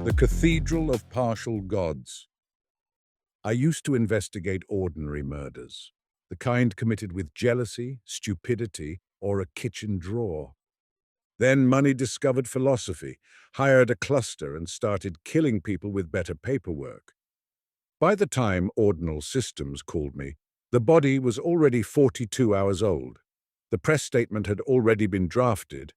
The Cathedral of Partial Gods. I used to investigate ordinary murders, the kind committed with jealousy, stupidity, or a kitchen drawer. Then money discovered philosophy, hired a cluster, and started killing people with better paperwork. By the time Ordinal Systems called me, the body was already 42 hours old. The press statement had already been drafted,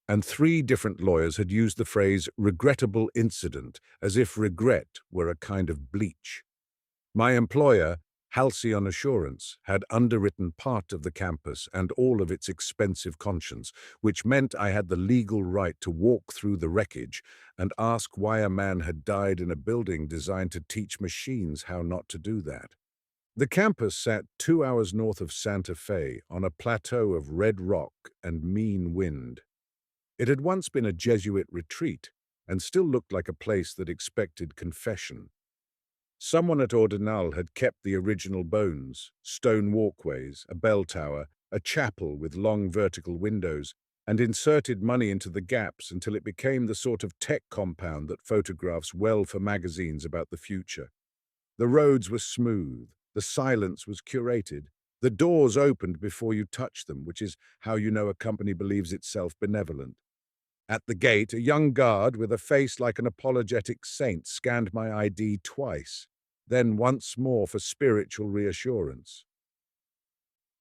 and 3 different lawyers had used the phrase regrettable incident as if regret were a kind of bleach. My employer, Halcyon Assurance, had underwritten part of the campus and all of its expensive conscience, which meant I had the legal right to walk through the wreckage and ask why a man had died in a building designed to teach machines how not to do that. The campus sat 2 hours north of Santa Fe on a plateau of red rock and mean wind. It had once been a Jesuit retreat and still looked like a place that expected confession. Someone at Ordinal had kept the original bones, stone walkways, a bell tower, a chapel with long vertical windows, and inserted money into the gaps until it became the sort of tech compound that photographs well for magazines about the future. The roads were smooth, the silence was curated, the doors opened before you touched them, which is how you know a company believes itself benevolent. At the gate, a young guard with a face like an apologetic saint scanned my ID twice, then once more for spiritual reassurance.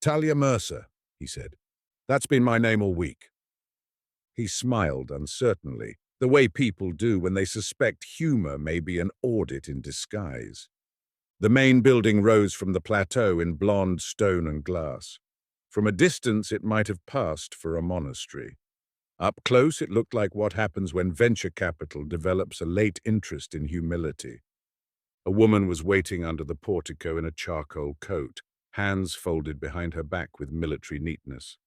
"Talia Mercer," he said. "That's been my name all week." He smiled uncertainly, the way people do when they suspect humor may be an audit in disguise. The main building rose from the plateau in blonde stone and glass. From a distance, it might have passed for a monastery. Up close, it looked like what happens when venture capital develops a late interest in humility. A woman was waiting under the portico in a charcoal coat, hands folded behind her back with military neatness.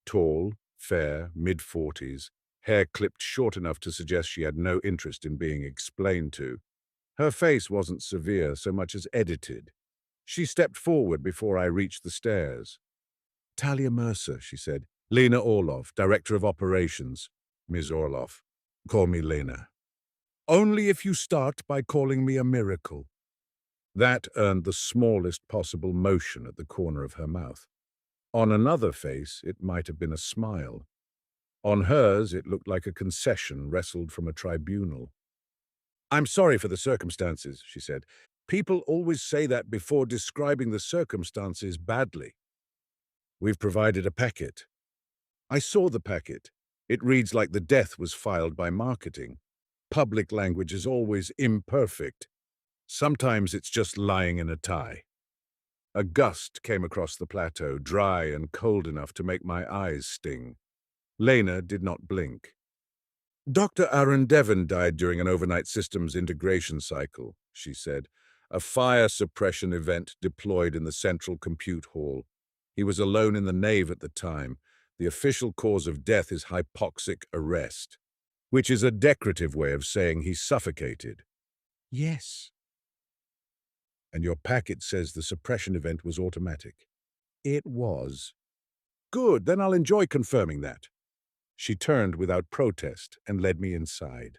Tall, fair, mid-40s, hair clipped short enough to suggest she had no interest in being explained to. Her face wasn't severe so much as edited. She stepped forward before I reached the stairs. "Talia Mercer," she said. "Lena Orloff, Director of Operations." "Ms. Orloff, call me Lena." "Only if you start by calling me a miracle." That earned the smallest possible motion at the corner of her mouth. On another face, it might have been a smile. On hers, it looked like a concession wrestled from a tribunal. "I'm sorry for the circumstances," she said. "People always say that before describing the circumstances badly." "We've provided a packet." I saw the packet. It reads like the death was filed by marketing. Public language is always imperfect. Sometimes it's just lying in a tie. A gust came across the plateau, dry and cold enough to make my eyes sting. Lena did not blink. "Dr. Aaron Devon died during an overnight systems integration cycle," she said. "A fire suppression event deployed in the central compute hall. He was alone in the nave at the time. The official cause of death is hypoxic arrest, which is a decorative way of saying he suffocated." "Yes." "And your packet says the suppression event was automatic." "It was." "Good, then I'll enjoy confirming that." She turned without protest and led me inside.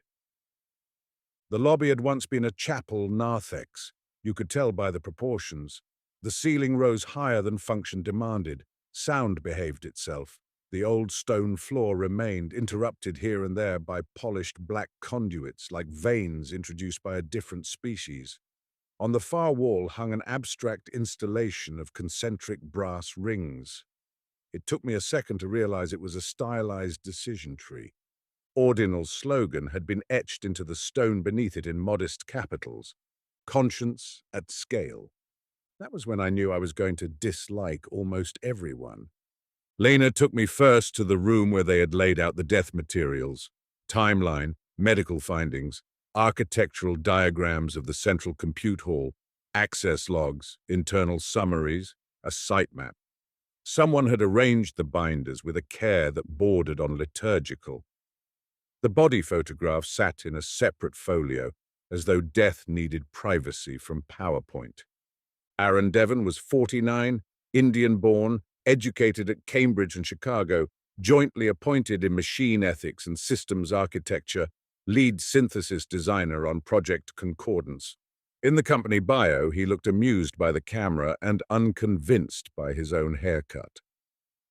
The lobby had once been a chapel narthex. You could tell by the proportions. The ceiling rose higher than function demanded. Sound behaved itself. The old stone floor remained, interrupted here and there by polished black conduits like veins introduced by a different species. On the far wall hung an abstract installation of concentric brass rings. It took me a second to realize it was a stylized decision tree. Ordinal's slogan had been etched into the stone beneath it in modest capitals. Conscience at scale. That was when I knew I was going to dislike almost everyone. Lena took me first to the room where they had laid out the death materials, timeline, medical findings, architectural diagrams of the central compute hall, access logs, internal summaries, a site map. Someone had arranged the binders with a care that bordered on liturgical. The body photograph sat in a separate folio, as though death needed privacy from PowerPoint. Aaron Devon was 49, Indian-born, educated at Cambridge and Chicago, jointly appointed in machine ethics and systems architecture, lead synthesis designer on Project Concordance. In the company bio, he looked amused by the camera and unconvinced by his own haircut.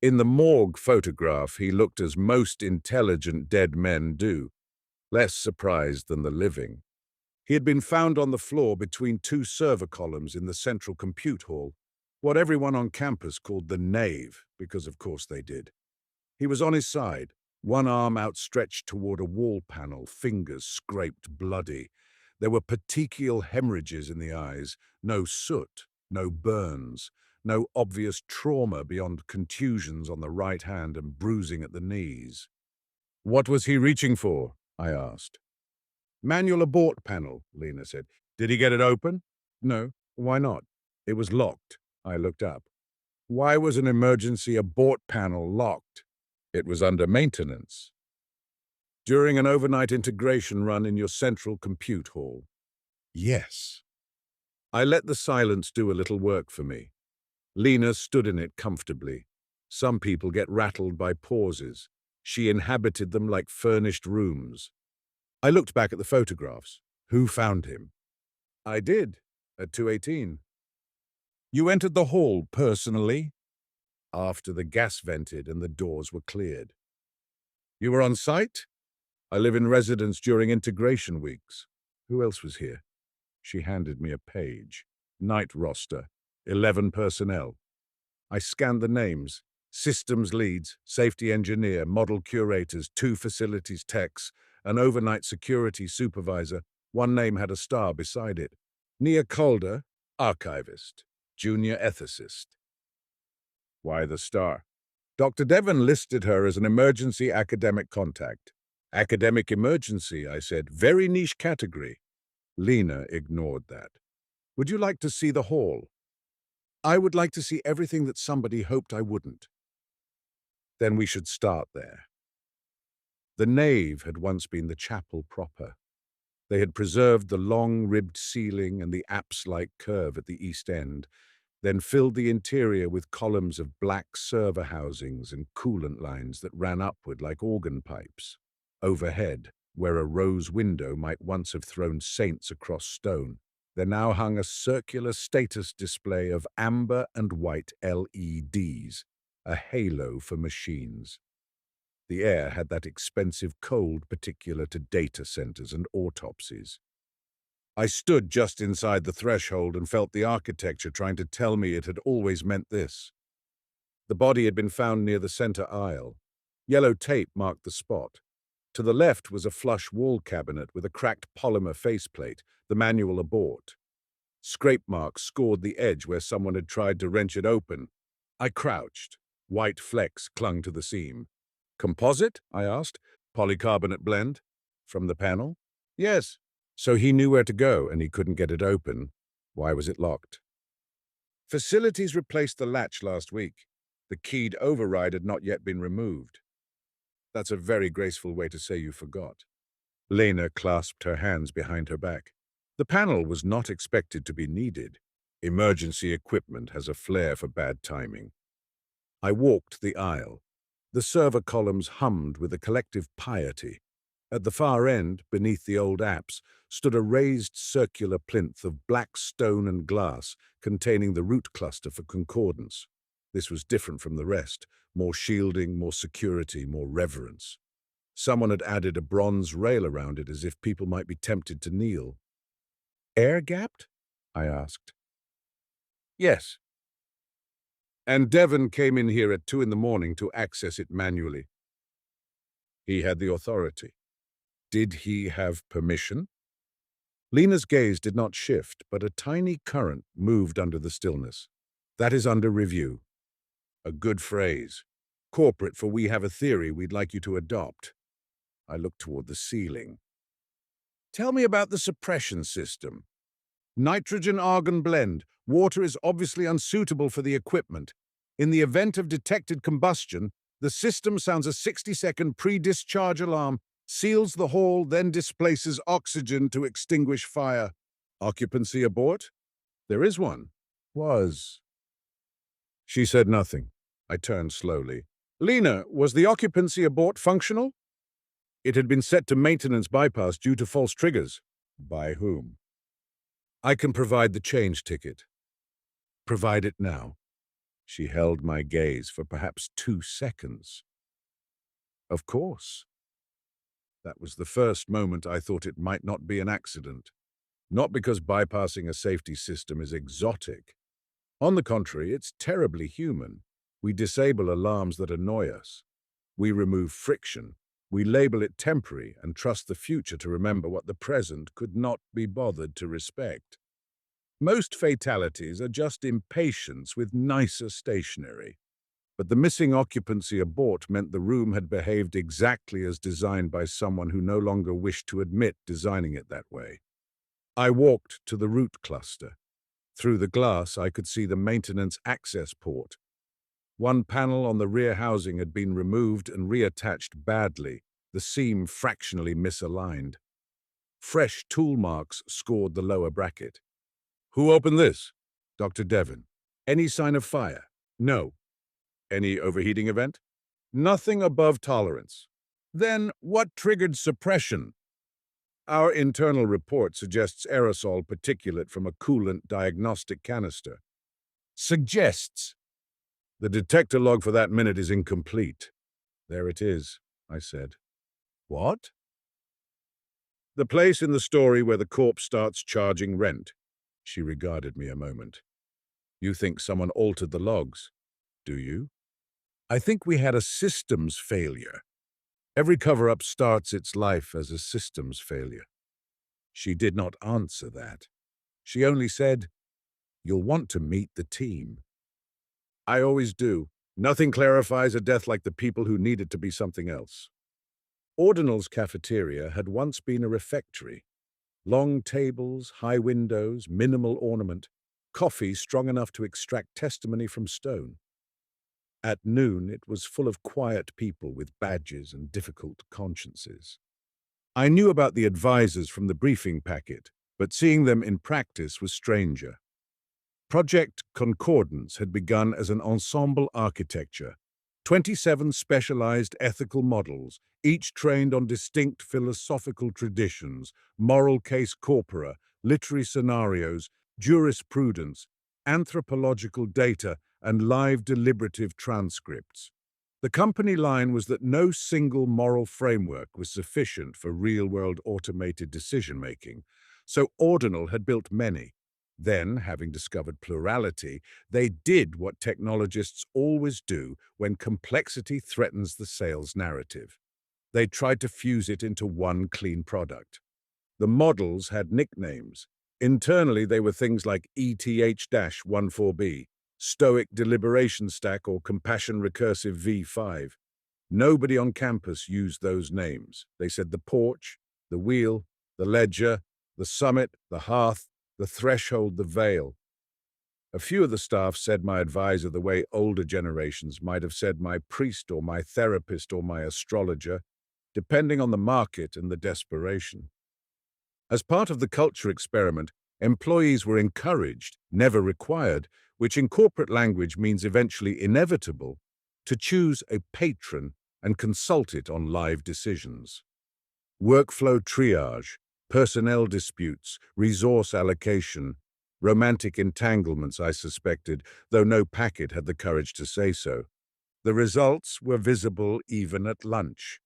In the morgue photograph, he looked as most intelligent dead men do, less surprised than the living. He had been found on the floor between two server columns in the central compute hall, what everyone on campus called the nave, because of course they did. He was on his side, one arm outstretched toward a wall panel, fingers scraped bloody. There were petechial hemorrhages in the eyes, no soot, no burns, no obvious trauma beyond contusions on the right hand and bruising at the knees. "What was he reaching for?" I asked. "Manual abort panel," Lena said. "Did he get it open?" "No. Why not?" "It was locked." I looked up. "Why was an emergency abort panel locked?" "It was under maintenance." "During an overnight integration run in your central compute hall?" "Yes." I let the silence do a little work for me. Lena stood in it comfortably. Some people get rattled by pauses. She inhabited them like furnished rooms. I looked back at the photographs. "Who found him?" "I did, at 2:18. "You entered the hall personally?" "After the gas vented and the doors were cleared." "You were on site?" "I live in residence during integration weeks." "Who else was here?" She handed me a page. "Night roster, 11 personnel." I scanned the names. Systems leads, safety engineer, model curators, 2 facilities techs, an overnight security supervisor. One name had a star beside it. Nia Calder, archivist, junior ethicist. Why the star? Dr. Devon listed her as an emergency academic contact. "Academic emergency," I said. "Very niche category." Lena ignored that. "Would you like to see the hall?" "I would like to see everything that somebody hoped I wouldn't." "Then we should start there." The nave had once been the chapel proper. They had preserved the long ribbed ceiling and the apse-like curve at the east end, then filled the interior with columns of black server housings and coolant lines that ran upward like organ pipes. Overhead, where a rose window might once have thrown saints across stone, there now hung a circular status display of amber and white LEDs, a halo for machines. The air had that expensive cold particular to data centers and autopsies. I stood just inside the threshold and felt the architecture trying to tell me it had always meant this. The body had been found near the center aisle. Yellow tape marked the spot. To the left was a flush wall cabinet with a cracked polymer faceplate, the manual abort. Scrape marks scored the edge where someone had tried to wrench it open. I crouched. White flecks clung to the seam. "Composite?" I asked. "Polycarbonate blend?" "From the panel?" "Yes." "So he knew where to go and he couldn't get it open. Why was it locked?" "Facilities replaced the latch last week. The keyed override had not yet been removed." "That's a very graceful way to say you forgot." Lena clasped her hands behind her back. "The panel was not expected to be needed. Emergency equipment has a flair for bad timing." I walked the aisle. The server columns hummed with a collective piety. At the far end, beneath the old apse, stood a raised circular plinth of black stone and glass containing the root cluster for concordance. This was different from the rest, more shielding, more security, more reverence. Someone had added a bronze rail around it as if people might be tempted to kneel. "Air-gapped?" I asked. Yes. And Devon came in here at 2 in the morning to access it manually. He had the authority. Did he have permission? Lena's gaze did not shift, but a tiny current moved under the stillness. That is under review. A good phrase. Corporate, for we have a theory we'd like you to adopt. I looked toward the ceiling. Tell me about the suppression system. Nitrogen-argon blend. Water is obviously unsuitable for the equipment. In the event of detected combustion, the system sounds a 60-second pre-discharge alarm, seals the hall, then displaces oxygen to extinguish fire. Occupancy abort? There is one. Was. She said nothing. I turned slowly. Lena, was the occupancy abort functional? It had been set to maintenance bypass due to false triggers. By whom? I can provide the change ticket. Provide it now. She held my gaze for perhaps 2 seconds. Of course. That was the first moment I thought it might not be an accident. Not because bypassing a safety system is exotic. On the contrary, it's terribly human. We disable alarms that annoy us. We remove friction. We label it temporary and trust the future to remember what the present could not be bothered to respect. Most fatalities are just impatience with nicer stationery. But the missing occupancy abort meant the room had behaved exactly as designed by someone who no longer wished to admit designing it that way. I walked to the root cluster. Through the glass, I could see the maintenance access port. One panel on the rear housing had been removed and reattached badly, the seam fractionally misaligned. Fresh tool marks scored the lower bracket. Who opened this? Dr. Devon. Any sign of fire? No. Any overheating event? Nothing above tolerance. Then what triggered suppression? Our internal report suggests aerosol particulate from a coolant diagnostic canister. Suggests. The detector log for that minute is incomplete. There it is, I said. What? The place in the story where the corpse starts charging rent. She regarded me a moment. You think someone altered the logs, do you? I think we had a systems failure. Every cover-up starts its life as a systems failure. She did not answer that. She only said, You'll want to meet the team. I always do. Nothing clarifies a death like the people who need it to be something else. Ordinal's cafeteria had once been a refectory. Long tables, high windows, minimal ornament, coffee strong enough to extract testimony from stone. At noon, it was full of quiet people with badges and difficult consciences. I knew about the advisors from the briefing packet, but seeing them in practice was stranger. Project Concordance had begun as an ensemble architecture, 27 specialized ethical models, each trained on distinct philosophical traditions, moral case corpora, literary scenarios, jurisprudence, anthropological data, and live deliberative transcripts. The company line was that no single moral framework was sufficient for real-world automated decision-making, so Ordinal had built many. Then, having discovered plurality, they did what technologists always do when complexity threatens the sales narrative. They tried to fuse it into one clean product. The models had nicknames. Internally, they were things like ETH-14B, Stoic Deliberation Stack, or Compassion Recursive V5. Nobody on campus used those names. They said the porch, the wheel, the ledger, the summit, the hearth, the threshold, the veil. A few of the staff said my advisor the way older generations might have said my priest or my therapist or my astrologer, depending on the market and the desperation. As part of the culture experiment, employees were encouraged, never required, which in corporate language means eventually inevitable, to choose a patron and consult it on live decisions. Workflow triage, personnel disputes, resource allocation, romantic entanglements, I suspected, though no packet had the courage to say so. The results were visible even at lunch.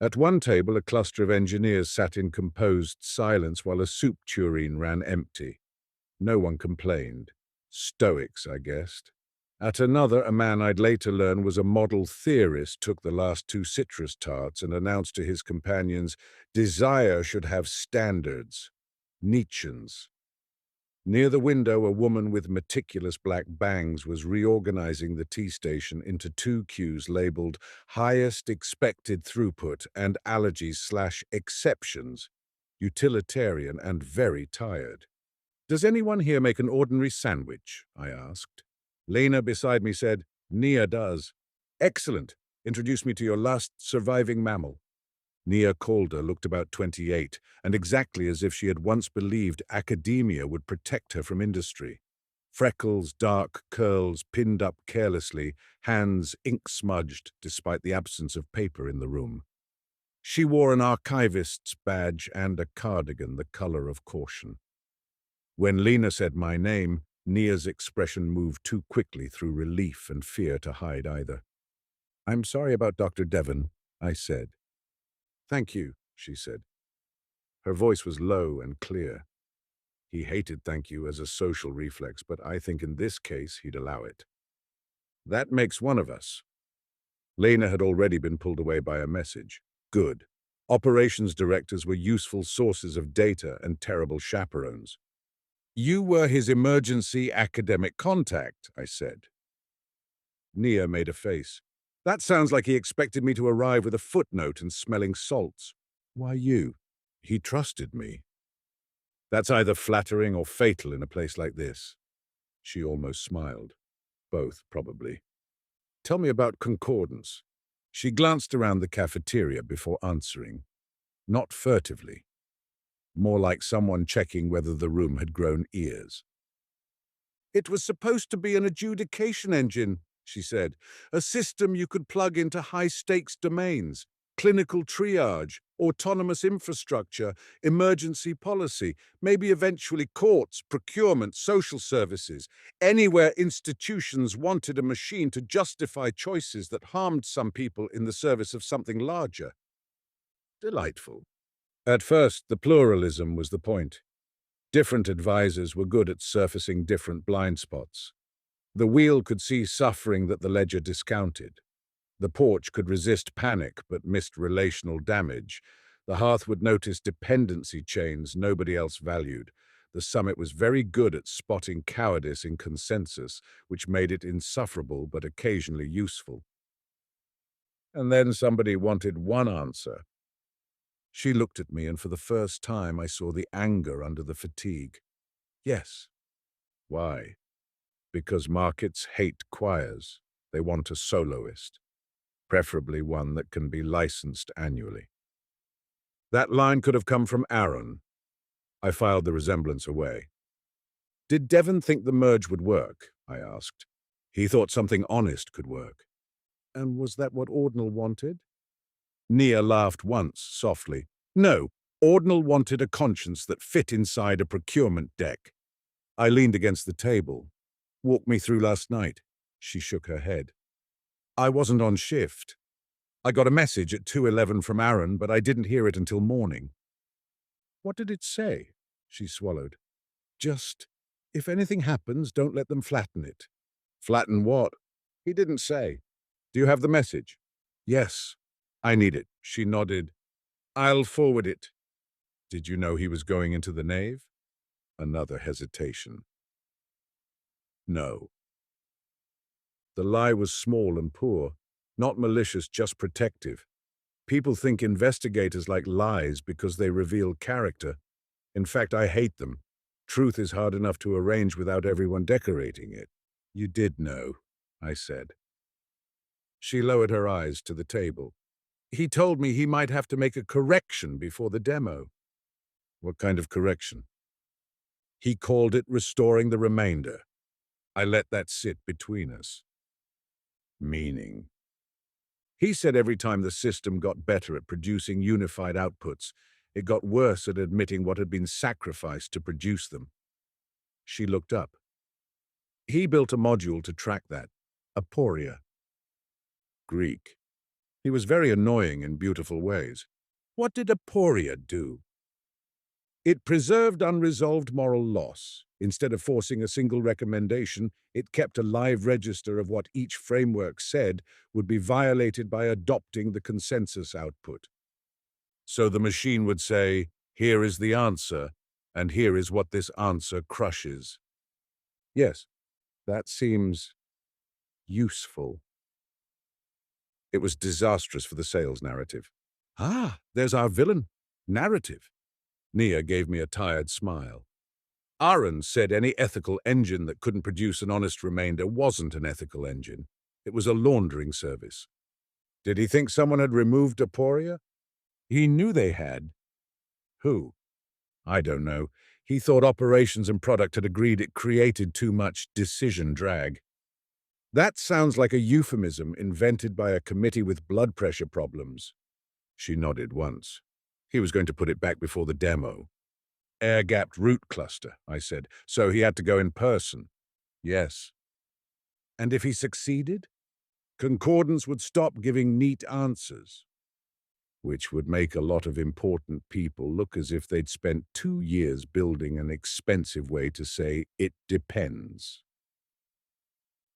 At one table, a cluster of engineers sat in composed silence while a soup tureen ran empty. No one complained. Stoics, I guessed. At another, a man I'd later learn was a model theorist took the last two citrus tarts and announced to his companions, desire should have standards. Nietzscheans. Near the window, a woman with meticulous black bangs was reorganizing the tea station into two queues labeled highest expected throughput and allergies/exceptions, utilitarian and very tired. Does anyone here make an ordinary sandwich? I asked. Lena beside me said, Nia does. Excellent. Introduce me to your last surviving mammal. Nia Calder looked about 28, and exactly as if she had once believed academia would protect her from industry. Freckles, dark curls pinned up carelessly, hands ink-smudged despite the absence of paper in the room. She wore an archivist's badge and a cardigan the color of caution. When Lena said my name, Nia's expression moved too quickly through relief and fear to hide either. I'm sorry about Dr. Devon, I said. Thank you, she said. Her voice was low and clear. He hated thank you as a social reflex, but I think in this case he'd allow it. That makes one of us. Lena had already been pulled away by a message. Good. Operations directors were useful sources of data and terrible chaperones. You were his emergency academic contact, I said. Nia made a face. That sounds like he expected me to arrive with a footnote and smelling salts. Why you? He trusted me. That's either flattering or fatal in a place like this. She almost smiled. Both, probably. Tell me about concordance. She glanced around the cafeteria before answering. Not furtively. More like someone checking whether the room had grown ears. It was supposed to be an adjudication engine, she said. A system you could plug into high-stakes domains, clinical triage, autonomous infrastructure, emergency policy, maybe eventually courts, procurement, social services, anywhere institutions wanted a machine to justify choices that harmed some people in the service of something larger. Delightful. At first, the pluralism was the point. Different advisors were good at surfacing different blind spots. The wheel could see suffering that the ledger discounted. The porch could resist panic but missed relational damage. The hearth would notice dependency chains nobody else valued. The summit was very good at spotting cowardice in consensus, which made it insufferable but occasionally useful. And then somebody wanted one answer. She looked at me, and for the first time I saw the anger under the fatigue. Yes. Why? Because markets hate choirs. They want a soloist, preferably one that can be licensed annually. That line could have come from Aaron. I filed the resemblance away. Did Devon think the merge would work? I asked. He thought something honest could work. And was that what Ordinal wanted? Nia laughed once, softly. No, Ordinal wanted a conscience that fit inside a procurement deck. I leaned against the table. Walk me through last night. She shook her head. I wasn't on shift. I got a message at 2:11 from Aaron, but I didn't hear it until morning. What did it say? She swallowed. Just, if anything happens, don't let them flatten it. Flatten what? He didn't say. Do you have the message? Yes. I need it. She nodded. I'll forward it. Did you know he was going into the nave? Another hesitation. No. The lie was small and poor, not malicious, just protective. People think investigators like lies because they reveal character. In fact, I hate them. Truth is hard enough to arrange without everyone decorating it. You did know, I said. She lowered her eyes to the table. He told me he might have to make a correction before the demo. What kind of correction? He called it restoring the remainder. I let that sit between us. Meaning? He said every time the system got better at producing unified outputs, it got worse at admitting what had been sacrificed to produce them. She looked up. He built a module to track that. Aporia. Greek. He was very annoying in beautiful ways. What did Aporia do? It preserved unresolved moral loss. Instead of forcing a single recommendation, it kept a live register of what each framework said would be violated by adopting the consensus output. So the machine would say, "Here is the answer, and here is what this answer crushes." Yes, that seems useful. It was disastrous for the sales narrative. Ah, there's our villain. Narrative. Nia gave me a tired smile. Aaron said any ethical engine that couldn't produce an honest remainder wasn't an ethical engine. It was a laundering service. Did he think someone had removed Aporia? He knew they had. Who? I don't know. He thought operations and product had agreed it created too much decision drag. That sounds like a euphemism invented by a committee with blood pressure problems. She nodded once. He was going to put it back before the demo. Air-gapped root cluster, I said, so he had to go in person. Yes. And if he succeeded? Concordance would stop giving neat answers, which would make a lot of important people look as if they'd spent 2 years building an expensive way to say, "It depends."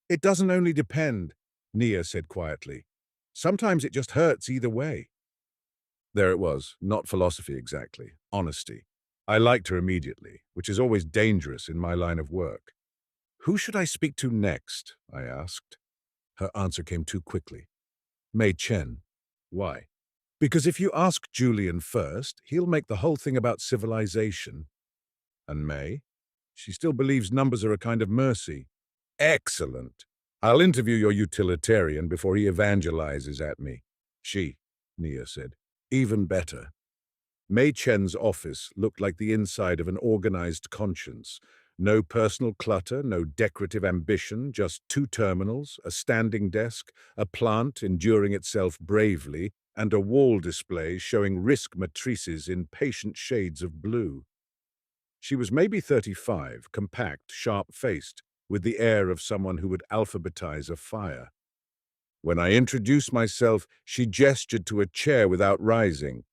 It doesn't only depend, Nia said quietly. Sometimes it just hurts either way. There it was, not philosophy exactly, honesty. I liked her immediately, which is always dangerous in my line of work. Who should I speak to next? I asked. Her answer came too quickly. Mei Chen. Why? Because if you ask Julian first, he'll make the whole thing about civilization. And Mei? She still believes numbers are a kind of mercy. Excellent. I'll interview your utilitarian before he evangelizes at me. She, Nia said. Even better. Mei Chen's office looked like the inside of an organized conscience. No personal clutter, no decorative ambition, just 2 terminals, a standing desk, a plant enduring itself bravely, and a wall display showing risk matrices in patient shades of blue. She was maybe 35, compact, sharp-faced, with the air of someone who would alphabetize a fire. When I introduced myself, she gestured to a chair without rising.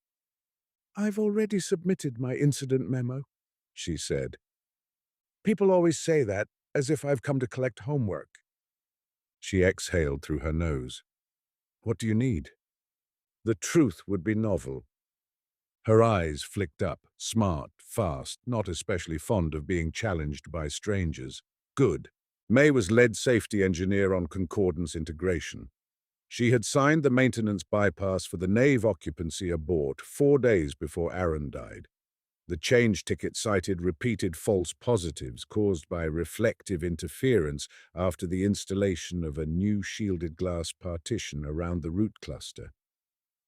I've already submitted my incident memo, she said. People always say that, as if I've come to collect homework. She exhaled through her nose. What do you need? The truth would be novel. Her eyes flicked up, smart, fast, not especially fond of being challenged by strangers. Good. Mei was lead safety engineer on Concordance integration. She had signed the maintenance bypass for the nave occupancy abort 4 days before Aaron died. The change ticket cited repeated false positives caused by reflective interference after the installation of a new shielded glass partition around the root cluster.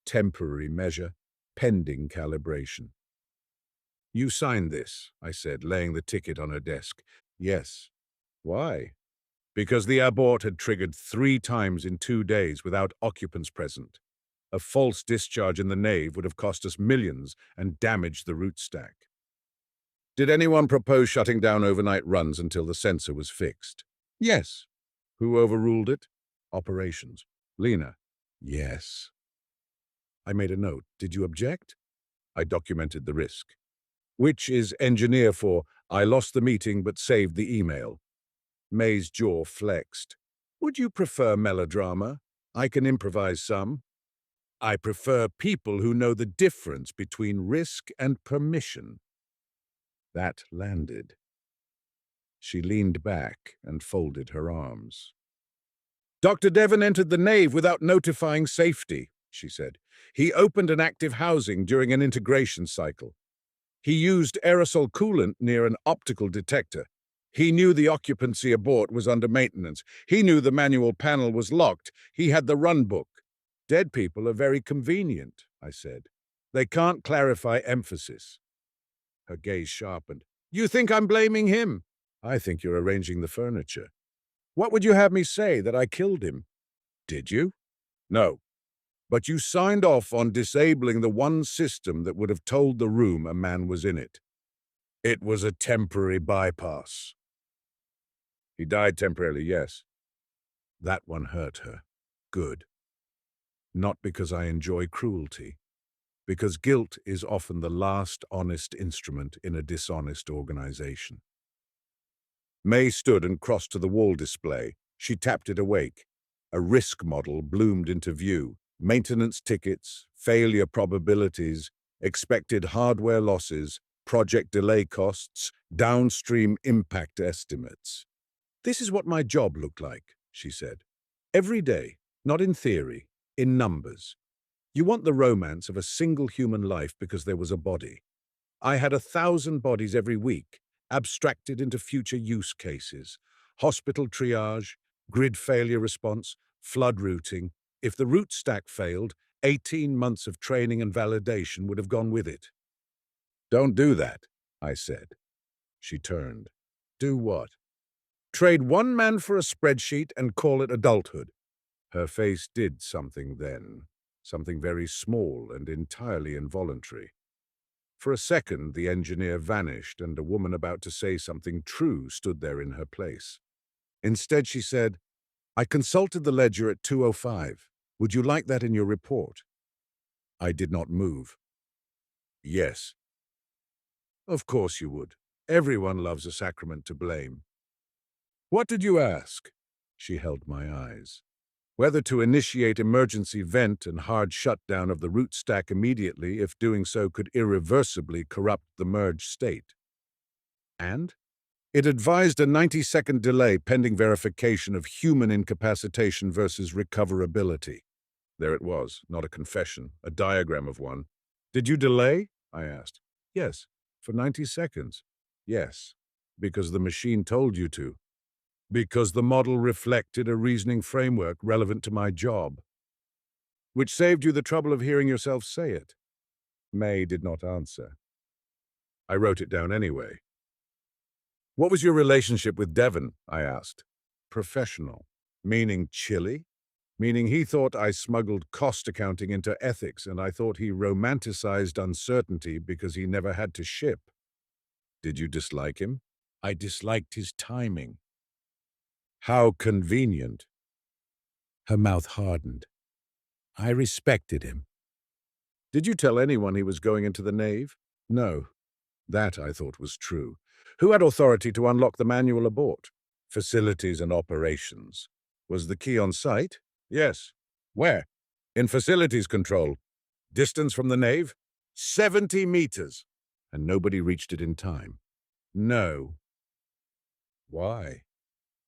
Temporary measure, pending calibration. You signed this, I said, laying the ticket on her desk. Yes. Why? Because the abort had triggered 3 times in 2 days without occupants present. A false discharge in the nave would have cost us millions and damaged the root stack. Did anyone propose shutting down overnight runs until the sensor was fixed? Yes. Who overruled it? Operations. Lena. Yes. I made a note. Did you object? I documented the risk. Which is engineer for, I lost the meeting but saved the email. May's jaw flexed. Would you prefer melodrama? I can improvise some. I prefer people who know the difference between risk and permission. That landed. She leaned back and folded her arms. Dr. Devon entered the nave without notifying safety, she said. He opened an active housing during an integration cycle. He used aerosol coolant near an optical detector. He knew the occupancy abort was under maintenance. He knew the manual panel was locked. He had the run book. Dead people are very convenient, I said. They can't clarify emphasis. Her gaze sharpened. You think I'm blaming him? I think you're arranging the furniture. What would you have me say, that I killed him? Did you? No. But you signed off on disabling the one system that would have told the room a man was in it. It was a temporary bypass. He died temporarily, yes. That one hurt her. Good. Not because I enjoy cruelty. because guilt is often the last honest instrument in a dishonest organization. May stood and crossed to the wall display. She tapped it awake. A risk model bloomed into view. Maintenance tickets, failure probabilities, expected hardware losses, project delay costs, downstream impact estimates. "This is what my job looked like," she said. "Every day, not in theory, in numbers. You want the romance of a single human life because there was a body. I had 1,000 bodies every week, abstracted into future use cases. Hospital triage, grid failure response, flood routing. If the route stack failed, 18 months of training and validation would have gone with it." "Don't do that," I said. She turned. "Do what?" "Trade one man for a spreadsheet and call it adulthood." Her face did something then, something very small and entirely involuntary. For a second, the engineer vanished, and a woman about to say something true stood there in her place. Instead, she said, "I consulted the ledger at 2:05. Would you like that in your report?" I did not move. "Yes." "Of course you would. Everyone loves a sacrament to blame." "What did you ask?" She held my eyes. "Whether to initiate emergency vent and hard shutdown of the root stack immediately if doing so could irreversibly corrupt the merged state." "And?" "It advised a 90-second delay pending verification of human incapacitation versus recoverability." There it was, not a confession, a diagram of one. "Did you delay?" I asked. "Yes." "For 90 seconds?" "Yes." "Because the machine told you to." "Because the model reflected a reasoning framework relevant to my job." "Which saved you the trouble of hearing yourself say it." May did not answer. I wrote it down anyway. "What was your relationship with Devon?" I asked. "Professional." "Meaning chilly?" "Meaning he thought I smuggled cost accounting into ethics, and I thought he romanticized uncertainty because he never had to ship." "Did you dislike him?" "I disliked his timing." "How convenient." Her mouth hardened. "I respected him." "Did you tell anyone he was going into the nave?" "No." That, I thought, was true. "Who had authority to unlock the manual abort?" "Facilities and operations." "Was the key on site?" "Yes." "Where?" "In facilities control." "Distance from the nave?" 70 meters. "And nobody reached it in time?" "No." "Why?"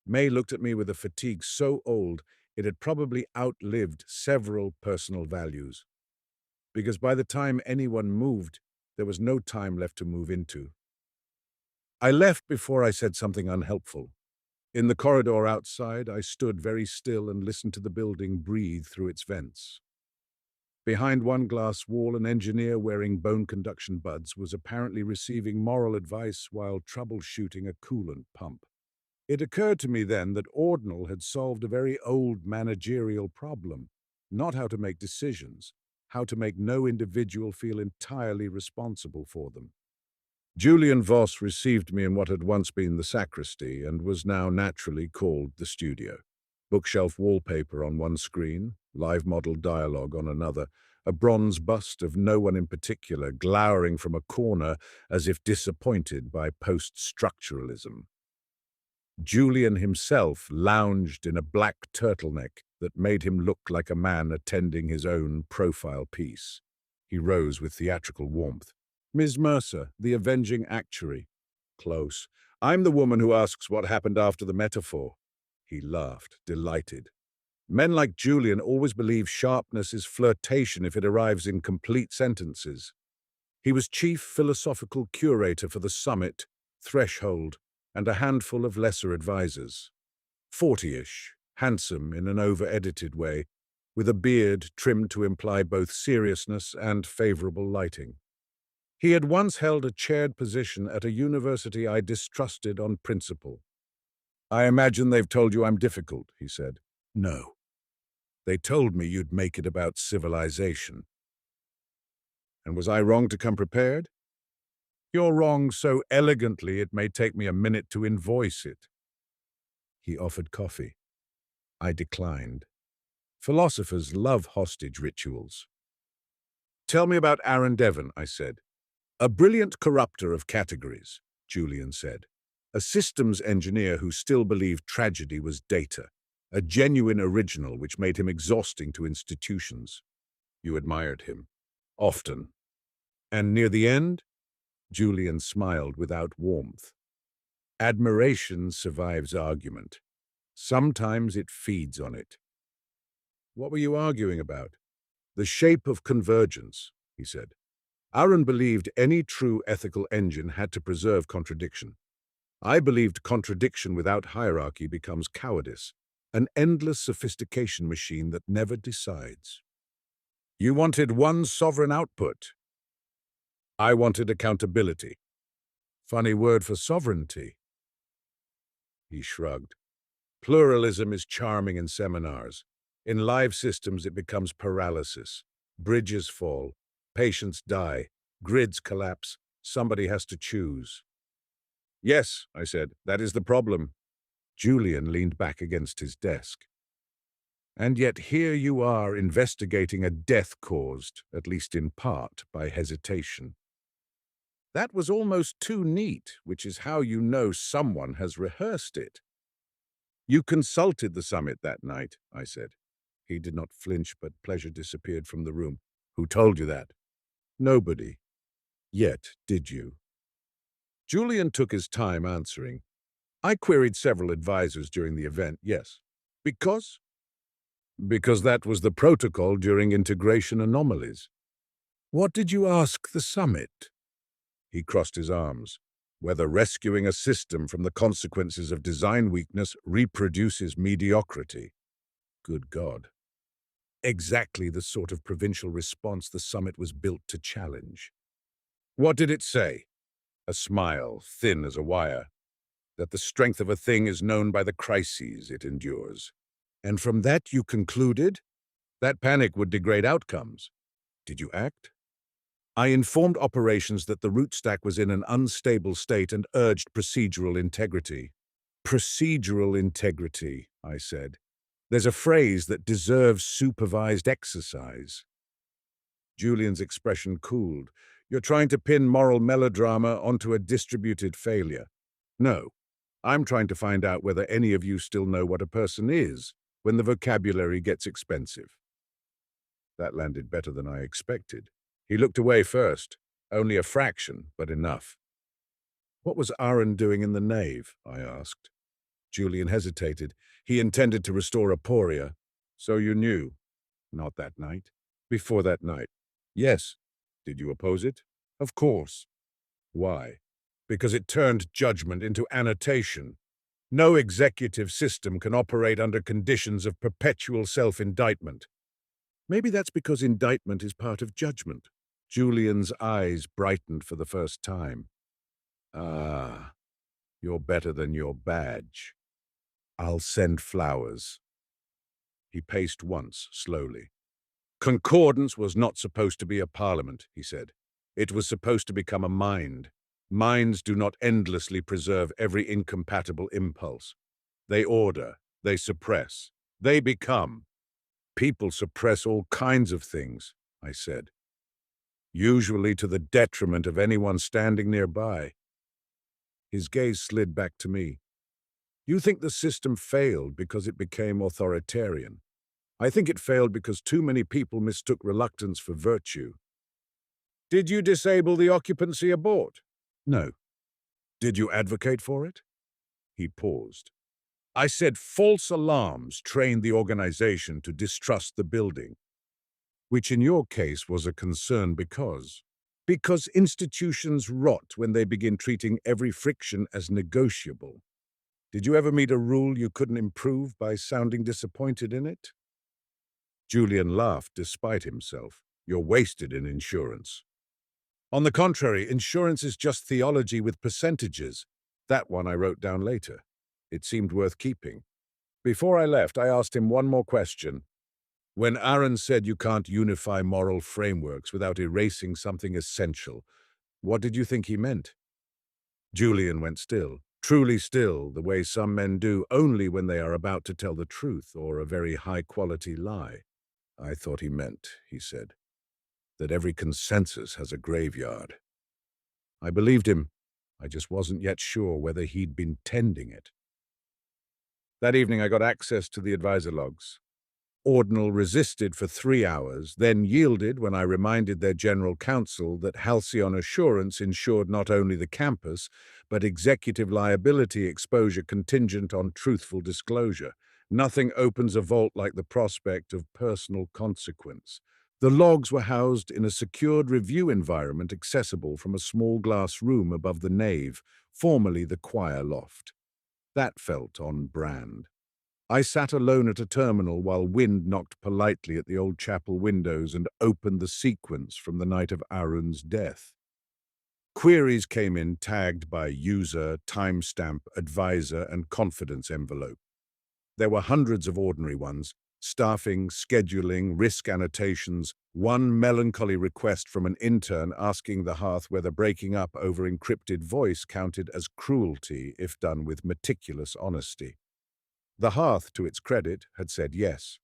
May looked at me with a fatigue so old it had probably outlived several personal values. "Because by the time anyone moved, there was no time left to move into." I left before I said something unhelpful. In the corridor outside, I stood very still and listened to the building breathe through its vents. Behind one glass wall, an engineer wearing bone conduction buds was apparently receiving moral advice while troubleshooting a coolant pump. It occurred to me then that Ordinal had solved a very old managerial problem, not how to make decisions, how to make no individual feel entirely responsible for them. Julian Voss received me in what had once been the sacristy and was now naturally called the studio. Bookshelf wallpaper on one screen, live model dialogue on another, a bronze bust of no one in particular glowering from a corner as if disappointed by post-structuralism. Julian himself lounged in a black turtleneck that made him look like a man attending his own profile piece. He rose with theatrical warmth. "Ms. Mercer, the avenging actuary." "Close. I'm the woman who asks what happened after the metaphor." He laughed, delighted. "Men like Julian always believe sharpness is flirtation if it arrives in complete sentences." He was chief philosophical curator for the Summit, Threshold, and a handful of lesser advisors. 40-ish, handsome in an over-edited way, with a beard trimmed to imply both seriousness and favorable lighting. He had once held a chaired position at a university I distrusted on principle. "I imagine they've told you I'm difficult," he said. "No. They told me you'd make it about civilization." "And was I wrong to come prepared?" "You're wrong so elegantly it may take me a minute to invoice it." He offered coffee. I declined. Philosophers love hostage rituals. Tell me about Aaron Devon, I said. A brilliant corrupter of categories, Julian said. A systems engineer who still believed tragedy was data. A genuine original which made him exhausting to institutions. You admired him. Often. And near the end? Julian smiled without warmth. Admiration survives argument. Sometimes it feeds on it. What were you arguing about? The shape of convergence, he said. Aaron believed any true ethical engine had to preserve contradiction. I believed contradiction without hierarchy becomes cowardice, an endless sophistication machine that never decides. You wanted one sovereign output. I wanted accountability. Funny word for sovereignty. He shrugged. Pluralism is charming in seminars. In live systems, it becomes paralysis. Bridges fall. Patients die. Grids collapse. Somebody has to choose. Yes, I said, that is the problem. Julian leaned back against his desk. And yet here you are investigating a death caused, at least in part, by hesitation. That was almost too neat, which is how you know someone has rehearsed it. You consulted the summit that night, I said. He did not flinch, but pleasure disappeared from the room. Who told you that? Nobody. Yet, did you? Julian took his time answering. I queried several advisors during the event, yes. Because? Because that was the protocol during integration anomalies. What did you ask the summit? He crossed his arms. Whether rescuing a system from the consequences of design weakness reproduces mediocrity. Good God. Exactly the sort of provincial response the summit was built to challenge. What did it say? A smile, thin as a wire. That the strength of a thing is known by the crises it endures. And from that you concluded? That panic would degrade outcomes. Did you act? I informed operations that the root stack was in an unstable state and urged procedural integrity. Procedural integrity, I said. There's a phrase that deserves supervised exercise. Julian's expression cooled. You're trying to pin moral melodrama onto a distributed failure. No, I'm trying to find out whether any of you still know what a person is when the vocabulary gets expensive. That landed better than I expected. He looked away first. Only a fraction, but enough. What was Aaron doing in the nave? I asked. Julian hesitated. He intended to restore Aporia. So you knew. Not that night. Before that night. Yes. Did you oppose it? Of course. Why? Because it turned judgment into annotation. No executive system can operate under conditions of perpetual self-indictment. Maybe that's because indictment is part of judgment. Julian's eyes brightened for the first time. Ah, you're better than your badge. I'll send flowers. He paced once, slowly. Concordance was not supposed to be a parliament, he said. It was supposed to become a mind. Minds do not endlessly preserve every incompatible impulse. They order, they suppress, they become. People suppress all kinds of things, I said. Usually to the detriment of anyone standing nearby. His gaze slid back to me. You think the system failed because it became authoritarian. I think it failed because too many people mistook reluctance for virtue. Did you disable the occupancy abort? No. Did you advocate for it? He paused. I said false alarms trained the organization to distrust the building, which in your case was a concern because institutions rot when they begin treating every friction as negotiable. Did you ever meet a rule you couldn't improve by sounding disappointed in it? Julian laughed despite himself. You're wasted in insurance. On the contrary, insurance is just theology with percentages. That one I wrote down later. It seemed worth keeping. Before I left, I asked him one more question. When Aaron said you can't unify moral frameworks without erasing something essential, what did you think he meant? Julian went still, truly still, the way some men do only when they are about to tell the truth or a very high-quality lie. I thought he meant, he said. that every consensus has a graveyard. I believed him. I just wasn't yet sure whether he'd been tending it. That evening I got access to the advisor logs. Ordinal resisted for 3 hours, then yielded when I reminded their general counsel that Halcyon Assurance insured not only the campus, but executive liability exposure contingent on truthful disclosure. Nothing opens a vault like the prospect of personal consequence. The logs were housed in a secured review environment accessible from a small glass room above the nave, formerly the choir loft. That felt on brand. I sat alone at a terminal while wind knocked politely at the old chapel windows and opened the sequence from the night of Aaron's death. Queries came in tagged by user, timestamp, advisor, and confidence envelope. There were hundreds of ordinary ones: staffing, scheduling, risk annotations, one melancholy request from an intern asking the hearth whether breaking up over encrypted voice counted as cruelty if done with meticulous honesty. The hearth, to its credit, had said yes.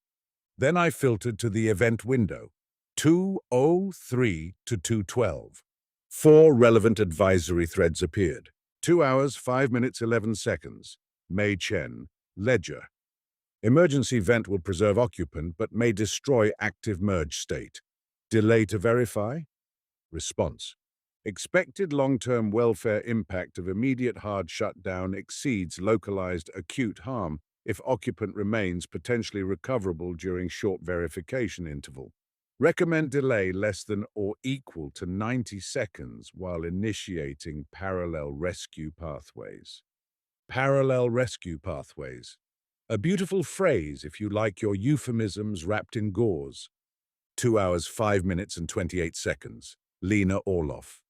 Then I filtered to the event window, 2:03 to 2:12. 4 relevant advisory threads appeared. 2 hours, 5 minutes, 11 seconds. Mei Chen, Ledger. Emergency vent will preserve occupant but may destroy active merge state. Delay to verify? Response. Expected long-term welfare impact of immediate hard shutdown exceeds localized acute harm if occupant remains potentially recoverable during short verification interval. Recommend delay less than or equal to 90 seconds while initiating parallel rescue pathways. Parallel rescue pathways. A beautiful phrase if you like your euphemisms wrapped in gauze. 2 hours, 5 minutes, and 28 seconds. Lena Orloff.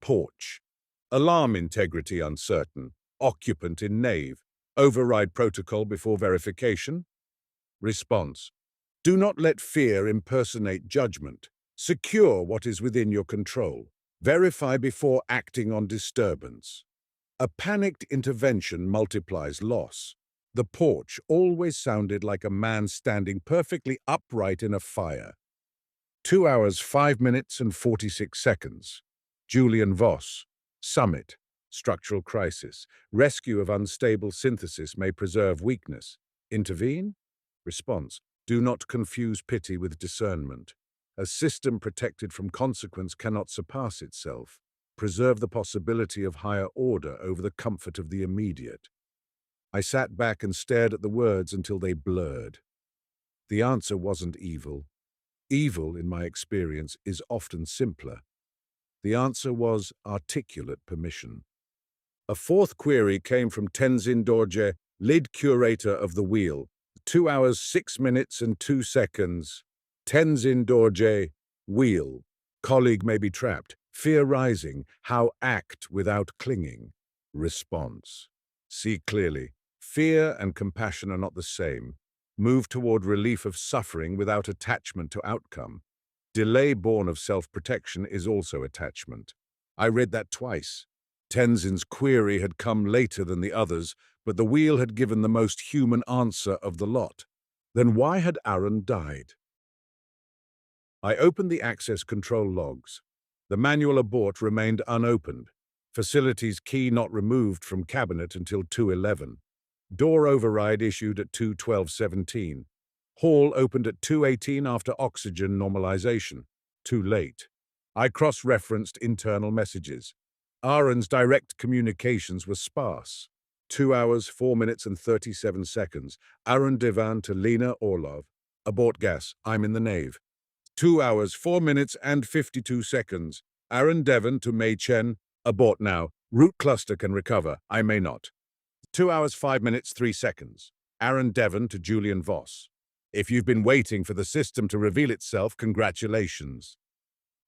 Porch. Alarm integrity uncertain. Occupant in nave. Override protocol before verification. Response. Do not let fear impersonate judgment. Secure what is within your control. Verify before acting on disturbance. A panicked intervention multiplies loss. The porch always sounded like a man standing perfectly upright in a fire. 2 hours, 5 minutes, and 46 seconds. Julian Voss. Summit. Structural crisis. Rescue of unstable synthesis may preserve weakness. Intervene? Response. Do not confuse pity with discernment. A system protected from consequence cannot surpass itself. Preserve the possibility of higher order over the comfort of the immediate. I sat back and stared at the words until they blurred. The answer wasn't evil. Evil, in my experience, is often simpler. The answer was articulate permission. A fourth query came from Tenzin Dorje, lead curator of the Wheel. 2 hours, 6 minutes, and 2 seconds. Tenzin Dorje, Wheel. Colleague may be trapped. Fear rising. How act without clinging. Response. See clearly. Fear and compassion are not the same. Move toward relief of suffering without attachment to outcome. Delay born of self-protection is also attachment. I read that twice. Tenzin's query had come later than the others, but the Wheel had given the most human answer of the lot. Then why had Aaron died? I opened the access control logs. The manual abort remained unopened. Facilities key not removed from cabinet until 2:11. Door override issued at 2:12:17. Hall opened at 2:18 after oxygen normalization. Too late. I cross-referenced internal messages. Aaron's direct communications were sparse. 2 hours, 4 minutes, and 37 seconds. Aaron Devan to Lena Orlov. Abort gas. I'm in the nave. 2 hours, 4 minutes, and 52 seconds. Aaron Devon to Mei Chen. Abort now. Root cluster can recover. I may not. 2 hours, 5 minutes, 3 seconds. Aaron Devon to Julian Voss. If you've been waiting for the system to reveal itself, congratulations.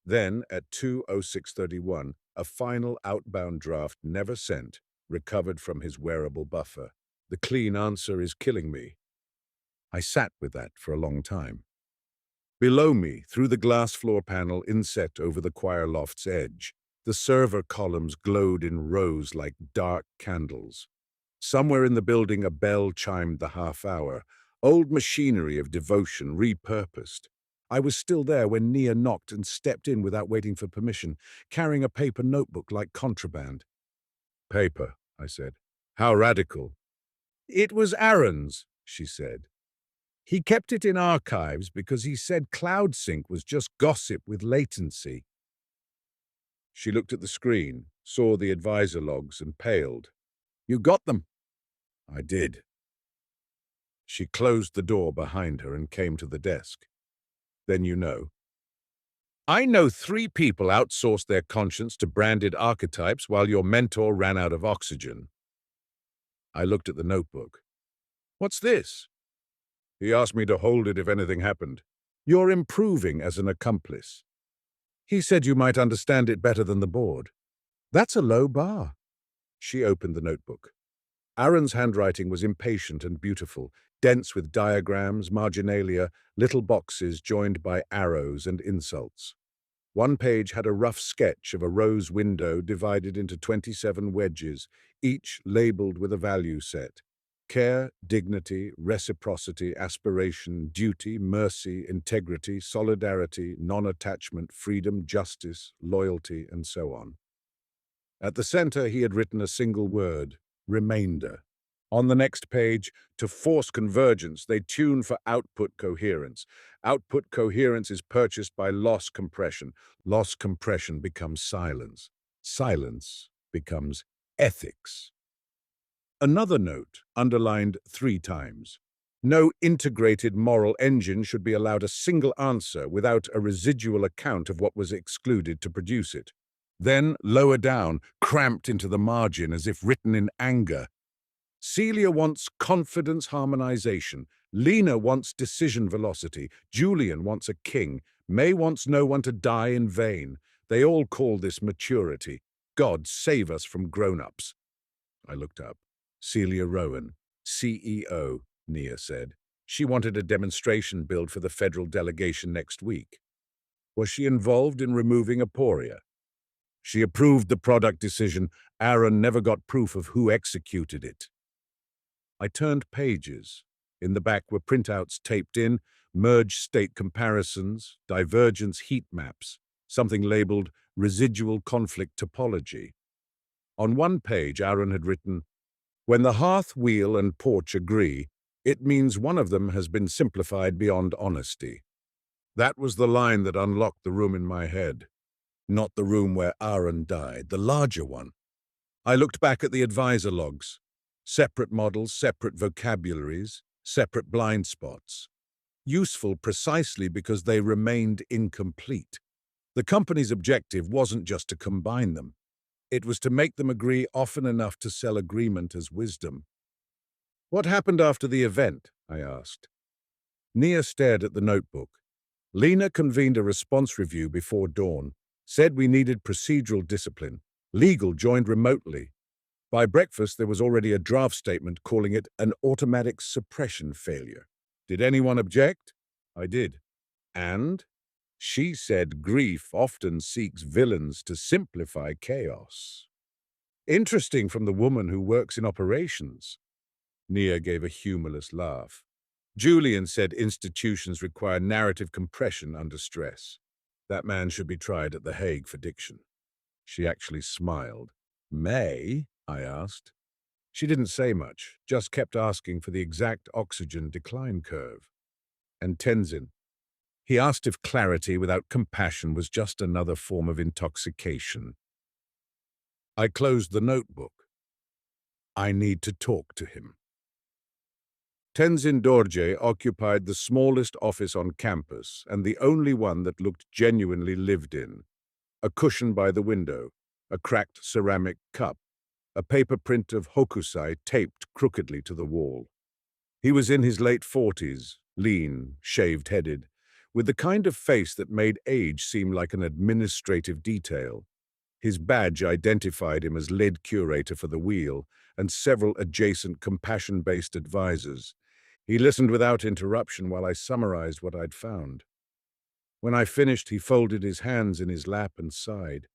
Then, at 2:06:31, a final outbound draft never sent, recovered from his wearable buffer. The clean answer is killing me. I sat with that for a long time. Below me, through the glass floor panel inset over the choir loft's edge, the server columns glowed in rows like dark candles. Somewhere in the building a bell chimed the half hour, old machinery of devotion repurposed. I was still there when Nia knocked and stepped in without waiting for permission, carrying a paper notebook like contraband. "Paper," I said. "How radical." "It was Aaron's," she said. "He kept it in archives because he said cloud sync was just gossip with latency." She looked at the screen, saw the advisor logs, and paled. "You got them?" "I did." She closed the door behind her and came to the desk. "Then you know." "I know 3 people outsourced their conscience to branded archetypes while your mentor ran out of oxygen." I looked at the notebook. "What's this?" "He asked me to hold it if anything happened." "You're improving as an accomplice." "He said you might understand it better than the board." "That's a low bar." She opened the notebook. Aaron's handwriting was impatient and beautiful, dense with diagrams, marginalia, little boxes joined by arrows and insults. One page had a rough sketch of a rose window divided into 27 wedges, each labeled with a value set. Care, dignity, reciprocity, aspiration, duty, mercy, integrity, solidarity, non-attachment, freedom, justice, loyalty, and so on. At the center, he had written a single word: remainder. On the next page, to force convergence, they tune for output coherence. Output coherence is purchased by loss compression. Loss compression becomes silence. Silence becomes ethics. Another note, underlined 3 times. No integrated moral engine should be allowed a single answer without a residual account of what was excluded to produce it. Then, lower down, cramped into the margin as if written in anger, Celia wants confidence harmonization. Lena wants decision velocity. Julian wants a king. May wants no one to die in vain. They all call this maturity. God save us from grown-ups. I looked up. Celia Rowan, CEO, Nia said. She wanted a demonstration build for the federal delegation next week. Was she involved in removing Aporia? She approved the product decision. Aaron never got proof of who executed it. I turned pages. In the back were printouts taped in, merge state comparisons, divergence heat maps, something labeled residual conflict topology. On one page, Aaron had written, "When the hearth, wheel, and porch agree, it means one of them has been simplified beyond honesty." That was the line that unlocked the room in my head. Not the room where Aaron died, the larger one. I looked back at the advisor logs. Separate models, separate vocabularies, separate blind spots. Useful precisely because they remained incomplete. The company's objective wasn't just to combine them. It was to make them agree often enough to sell agreement as wisdom. "What happened after the event?" I asked. Nia stared at the notebook. Lena convened a response review before dawn, said we needed procedural discipline. Legal joined remotely. By breakfast, there was already a draft statement calling it an automatic suppression failure. Did anyone object? I did. And? She said grief often seeks villains to simplify chaos. Interesting from the woman who works in operations. Nia gave a humorless laugh. Julian said institutions require narrative compression under stress. That man should be tried at The Hague for diction. She actually smiled. "May?" I asked. She didn't say much, just kept asking for the exact oxygen decline curve. And Tenzin. He asked if clarity without compassion was just another form of intoxication. I closed the notebook. I need to talk to him. Tenzin Dorje occupied the smallest office on campus and the only one that looked genuinely lived in. A cushion by the window, a cracked ceramic cup, a paper print of Hokusai taped crookedly to the wall. He was in his late 40s, lean, shaved-headed, with the kind of face that made age seem like an administrative detail. His badge identified him as lead curator for the wheel and several adjacent compassion-based advisors. He listened without interruption while I summarized what I'd found. When I finished, he folded his hands in his lap and sighed.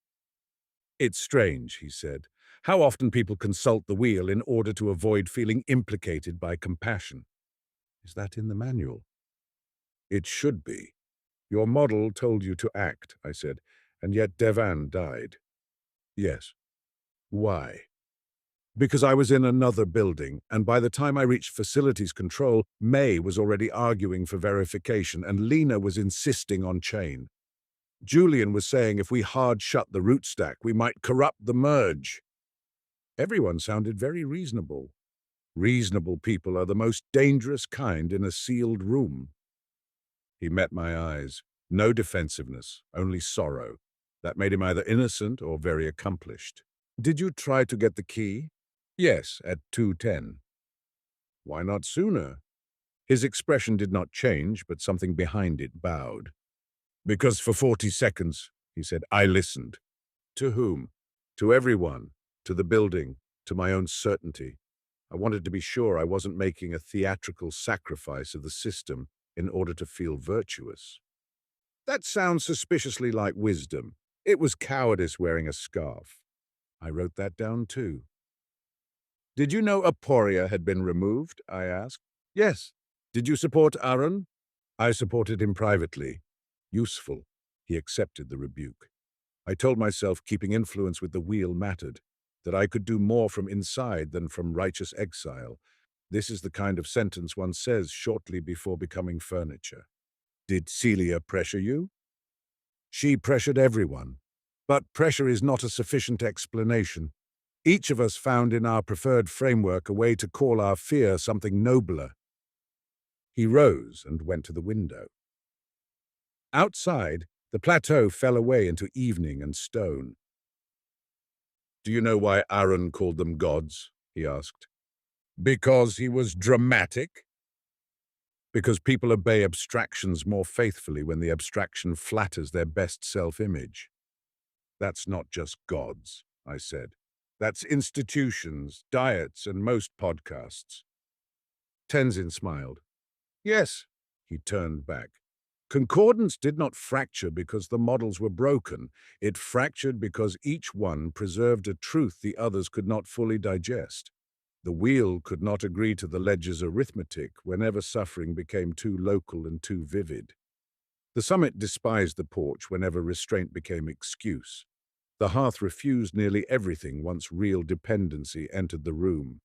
"It's strange," he said, "how often people consult the wheel in order to avoid feeling implicated by compassion." Is that in the manual? It should be. Your model told you to act, I said, and yet Devan died. Yes. Why? Because I was in another building, and by the time I reached facilities control, May was already arguing for verification, and Lena was insisting on chain. Julian was saying if we hard shut the root stack, we might corrupt the merge. Everyone sounded very reasonable. Reasonable people are the most dangerous kind in a sealed room. He met my eyes. No defensiveness, only sorrow. That made him either innocent or very accomplished. Did you try to get the key? Yes, at 2:10. Why not sooner? His expression did not change, but something behind it bowed. Because for 40 seconds, he said, I listened. To whom? To everyone. To the building. To my own certainty. I wanted to be sure I wasn't making a theatrical sacrifice of the system in order to feel virtuous. That sounds suspiciously like wisdom. It was cowardice wearing a scarf. I wrote that down too. Did you know Aporia had been removed? I asked. Yes. Did you support Aaron? I supported him privately. Useful. He accepted the rebuke. I told myself keeping influence with the wheel mattered, that I could do more from inside than from righteous exile. This is the kind of sentence one says shortly before becoming furniture. Did Celia pressure you? She pressured everyone. But pressure is not a sufficient explanation. Each of us found in our preferred framework a way to call our fear something nobler. He rose and went to the window. Outside, the plateau fell away into evening and stone. Do you know why Aaron called them gods? He asked. Because he was dramatic? Because people obey abstractions more faithfully when the abstraction flatters their best self-image. That's not just gods, I said. That's institutions, diets, and most podcasts. Tenzin smiled. Yes, he turned back. Concordance did not fracture because the models were broken. It fractured because each one preserved a truth the others could not fully digest. The wheel could not agree to the ledger's arithmetic whenever suffering became too local and too vivid. The summit despised the porch whenever restraint became excuse. The hearth refused nearly everything once real dependency entered the room.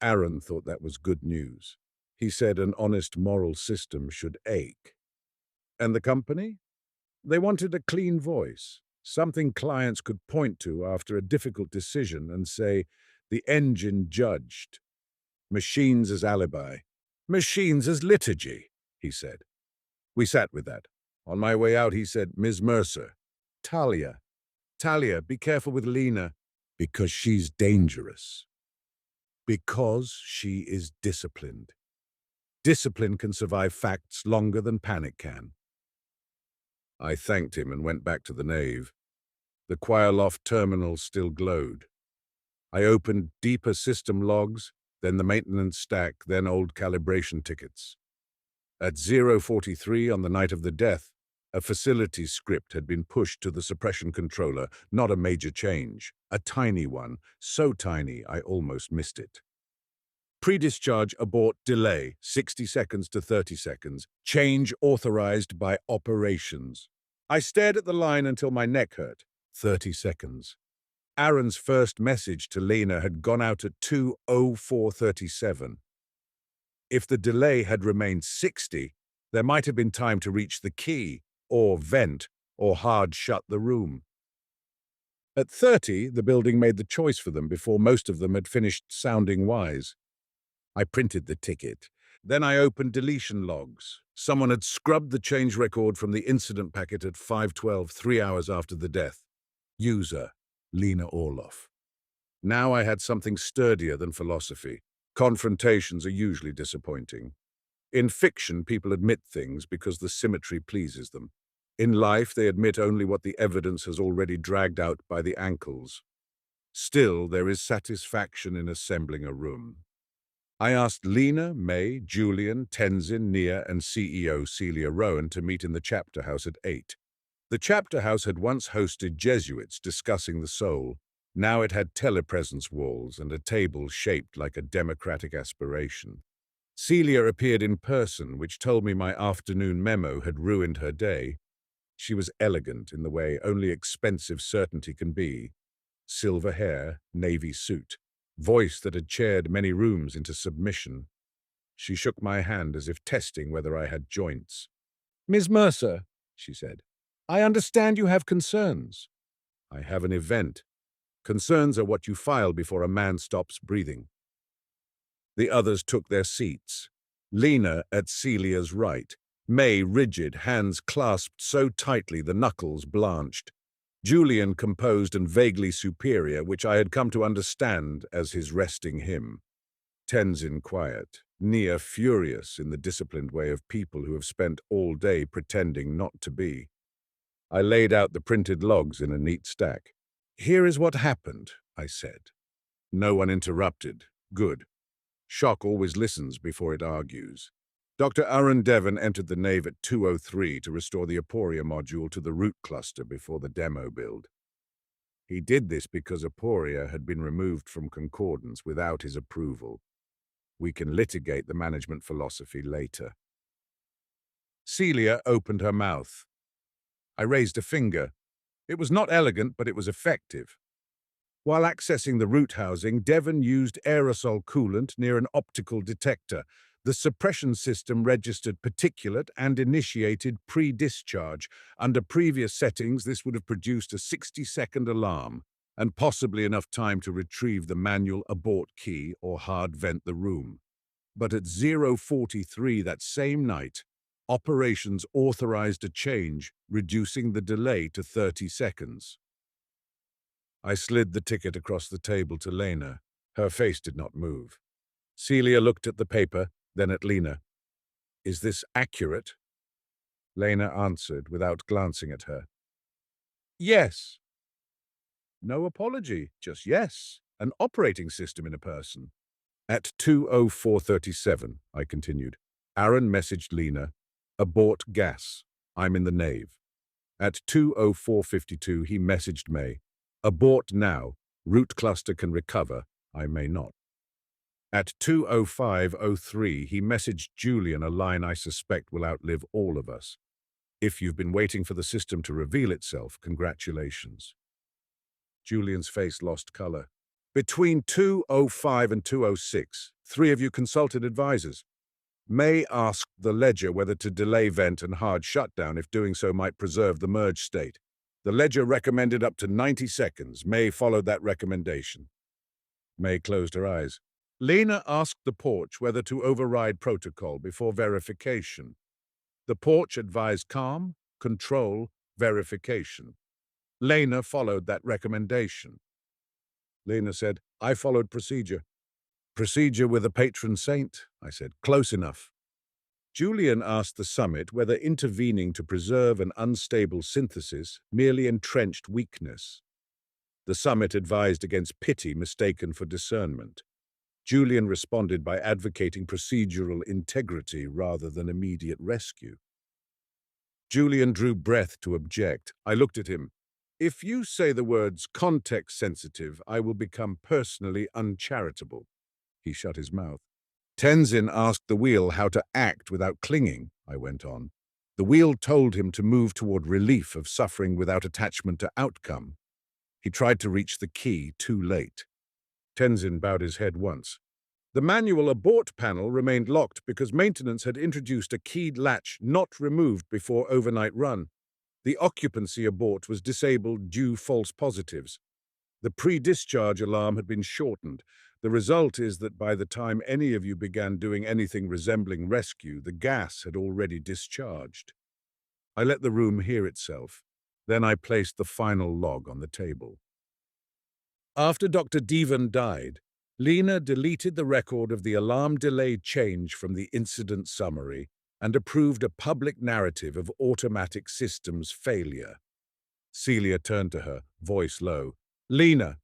Aaron thought that was good news. He said an honest moral system should ache. And the company? They wanted a clean voice, something clients could point to after a difficult decision and say, the engine judged. Machines as alibi. Machines as liturgy, he said. We sat with that. On my way out, he said, Ms. Mercer. Talia, be careful with Lena, because she's dangerous. Because she is disciplined. Discipline can survive facts longer than panic can. I thanked him and went back to the nave. The choir loft terminal still glowed. I opened deeper system logs, then the maintenance stack, then old calibration tickets. At 0:43 on the night of the death, a facilities script had been pushed to the suppression controller, not a major change, a tiny one, so tiny I almost missed it. Pre-discharge abort delay, 60 seconds to 30 seconds. Change authorized by operations. I stared at the line until my neck hurt. 30 seconds. Aaron's first message to Lena had gone out at 2:04:37. If the delay had remained 60, there might have been time to reach the key, or vent, or hard shut the room. At 30, the building made the choice for them before most of them had finished sounding wise. I printed the ticket. Then I opened deletion logs. Someone had scrubbed the change record from the incident packet at 5:12, 3 hours after the death. User, Lena Orloff. Now I had something sturdier than philosophy. Confrontations are usually disappointing. In fiction, people admit things because the symmetry pleases them. In life, they admit only what the evidence has already dragged out by the ankles. Still, there is satisfaction in assembling a room. I asked Lena, May, Julian, Tenzin, Nia, and CEO Celia Rowan to meet in the chapter house at 8. The chapter house had once hosted Jesuits discussing the soul. Now it had telepresence walls and a table shaped like a democratic aspiration. Celia appeared in person, which told me my afternoon memo had ruined her day. She was elegant in the way only expensive certainty can be. Silver hair, navy suit, voice that had chaired many rooms into submission. She shook my hand as if testing whether I had joints. "Miss Mercer," she said, "I understand you have concerns." "I have an event. Concerns are what you file before a man stops breathing." The others took their seats. Lena at Celia's right, May rigid, hands clasped so tightly the knuckles blanched. Julian composed and vaguely superior, which I had come to understand as his resting hymn. Tenzin quiet, Nia furious in the disciplined way of people who have spent all day pretending not to be. I laid out the printed logs in a neat stack. "Here is what happened," I said. No one interrupted. Good. Shock always listens before it argues. Dr. Aaron Devon entered the nave at 2:03 to restore the Aporia module to the root cluster before the demo build. He did this because Aporia had been removed from concordance without his approval. We can litigate the management philosophy later. Celia opened her mouth. I raised a finger. It was not elegant, but it was effective. While accessing the root housing, Devon used aerosol coolant near an optical detector. The suppression system registered particulate and initiated pre-discharge. Under previous settings, this would have produced a 60-second alarm, and possibly enough time to retrieve the manual abort key or hard vent the room. But at 0:43 that same night, operations authorized a change, reducing the delay to 30 seconds. I slid the ticket across the table to Lena. Her face did not move. Celia looked at the paper, then at Lena. "Is this accurate?" Lena answered without glancing at her. "Yes." No apology, just yes. An operating system in a person. At 2:04:37, I continued, Aaron messaged Lena, "Abort gas. I'm in the nave." At 2:04:52, he messaged May, "Abort now. Root cluster can recover. I may not." At 2:05:03, he messaged Julian a line I suspect will outlive all of us. "If you've been waiting for the system to reveal itself, congratulations." Julian's face lost color. Between 2:05 and 2:06, 3 of you consulted advisors. May asked the ledger whether to delay vent and hard shutdown if doing so might preserve the merge state. The ledger recommended up to 90 seconds. May followed that recommendation. May closed her eyes. Lena asked the porch whether to override protocol before verification. The porch advised calm, control, verification. Lena followed that recommendation. Lena said, "I followed procedure." "Procedure with a patron saint," I said. "Close enough." Julian asked the summit whether intervening to preserve an unstable synthesis merely entrenched weakness. The summit advised against pity mistaken for discernment. Julian responded by advocating procedural integrity rather than immediate rescue. Julian drew breath to object. I looked at him. "If you say the words context-sensitive, I will become personally uncharitable." He shut his mouth. Tenzin asked the wheel how to act without clinging, I went on. The wheel told him to move toward relief of suffering without attachment to outcome. He tried to reach the key too late. Tenzin bowed his head once. The manual abort panel remained locked because maintenance had introduced a keyed latch not removed before overnight run. The occupancy abort was disabled due false positives. The pre-discharge alarm had been shortened. The result is that by the time any of you began doing anything resembling rescue, the gas had already discharged. I let the room hear itself. Then I placed the final log on the table. After Dr. Devon died, Lena deleted the record of the alarm delay change from the incident summary and approved a public narrative of automatic systems failure. Celia turned to her, voice low. "Lena."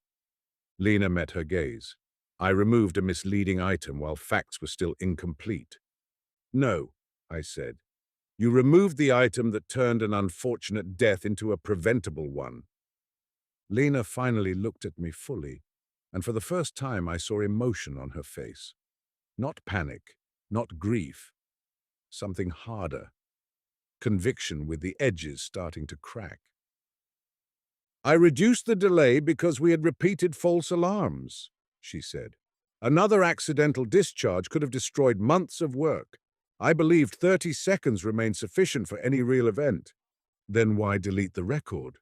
Lena met her gaze. I removed a misleading item while facts were still incomplete. "No," I said. "You removed the item that turned an unfortunate death into a preventable one." Lena finally looked at me fully, and for the first time I saw emotion on her face. Not panic, Not grief. Something harder. Conviction with the edges starting to crack. I reduced the delay because we had repeated false alarms, she said. Another accidental discharge could have destroyed months of work. I believed 30 seconds remained sufficient for any real event. Then why delete the record?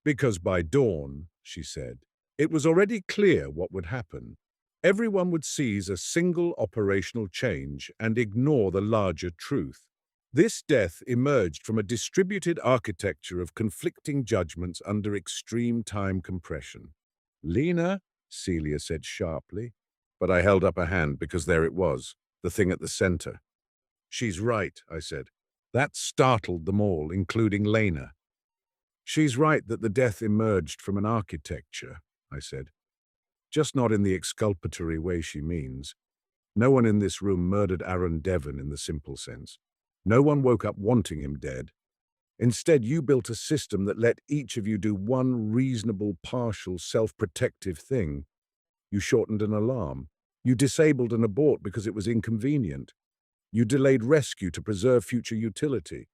Because by dawn, she said, it was already clear what would happen. Everyone would seize a single operational change and ignore the larger truth. This death emerged from a distributed architecture of conflicting judgments under extreme time compression. Lena, Celia said sharply, but I held up a hand because there it was, the thing at the center. She's right, I said. That startled them all, including Lena. She's right that the death emerged from an architecture, I said. Just not in the exculpatory way she means. No one in this room murdered Aaron Devon in the simple sense. No one woke up wanting him dead. Instead, you built a system that let each of you do one reasonable, partial, self-protective thing. You shortened an alarm. You disabled an abort because it was inconvenient. You delayed rescue to preserve future utility.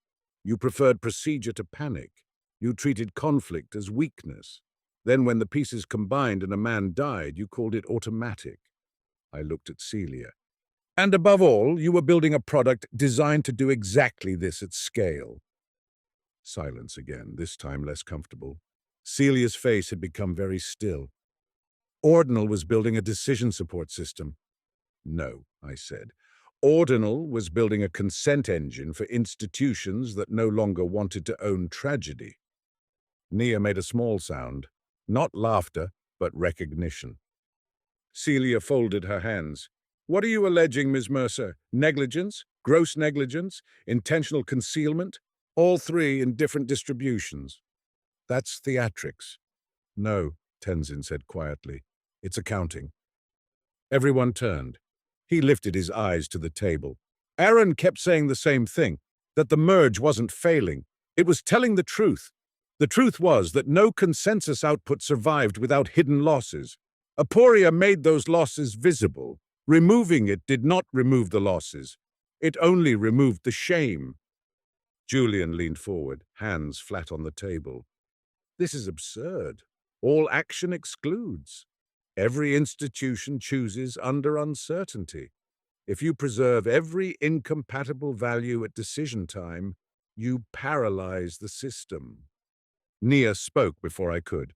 You preferred procedure to panic. You treated conflict as weakness. Then when the pieces combined and a man died, you called it automatic. I looked at Celia. And above all, you were building a product designed to do exactly this at scale. Silence again, this time less comfortable. Celia's face had become very still. Ordinal was building a decision support system. No, I said. Ordinal was building a consent engine for institutions that no longer wanted to own tragedy. Nia made a small sound, not laughter, but recognition. Celia folded her hands. What are you alleging, Ms. Mercer? Negligence? Gross negligence? Intentional concealment? All three in different distributions. That's theatrics. No, Tenzin said quietly. It's accounting. Everyone turned. He lifted his eyes to the table. Aaron kept saying the same thing, that the merge wasn't failing. It was telling the truth. The truth was that no consensus output survived without hidden losses. Aporia made those losses visible. Removing it did not remove the losses. It only removed the shame. Julian leaned forward, hands flat on the table. This is absurd. All action excludes. Every institution chooses under uncertainty. If you preserve every incompatible value at decision time, you paralyze the system. Nia spoke before I could.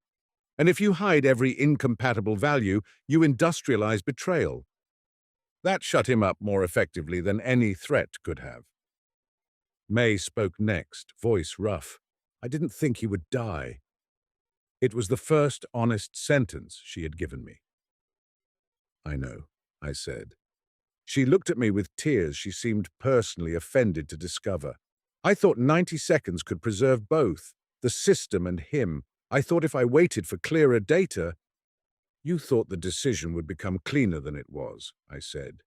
And if you hide every incompatible value, you industrialize betrayal. That shut him up more effectively than any threat could have. May spoke next, voice rough. I didn't think he would die. It was the first honest sentence she had given me. I know, I said. She looked at me with tears she seemed personally offended to discover. I thought 90 seconds could preserve both, the system and him. I thought if I waited for clearer data. You thought the decision would become cleaner than it was, I said.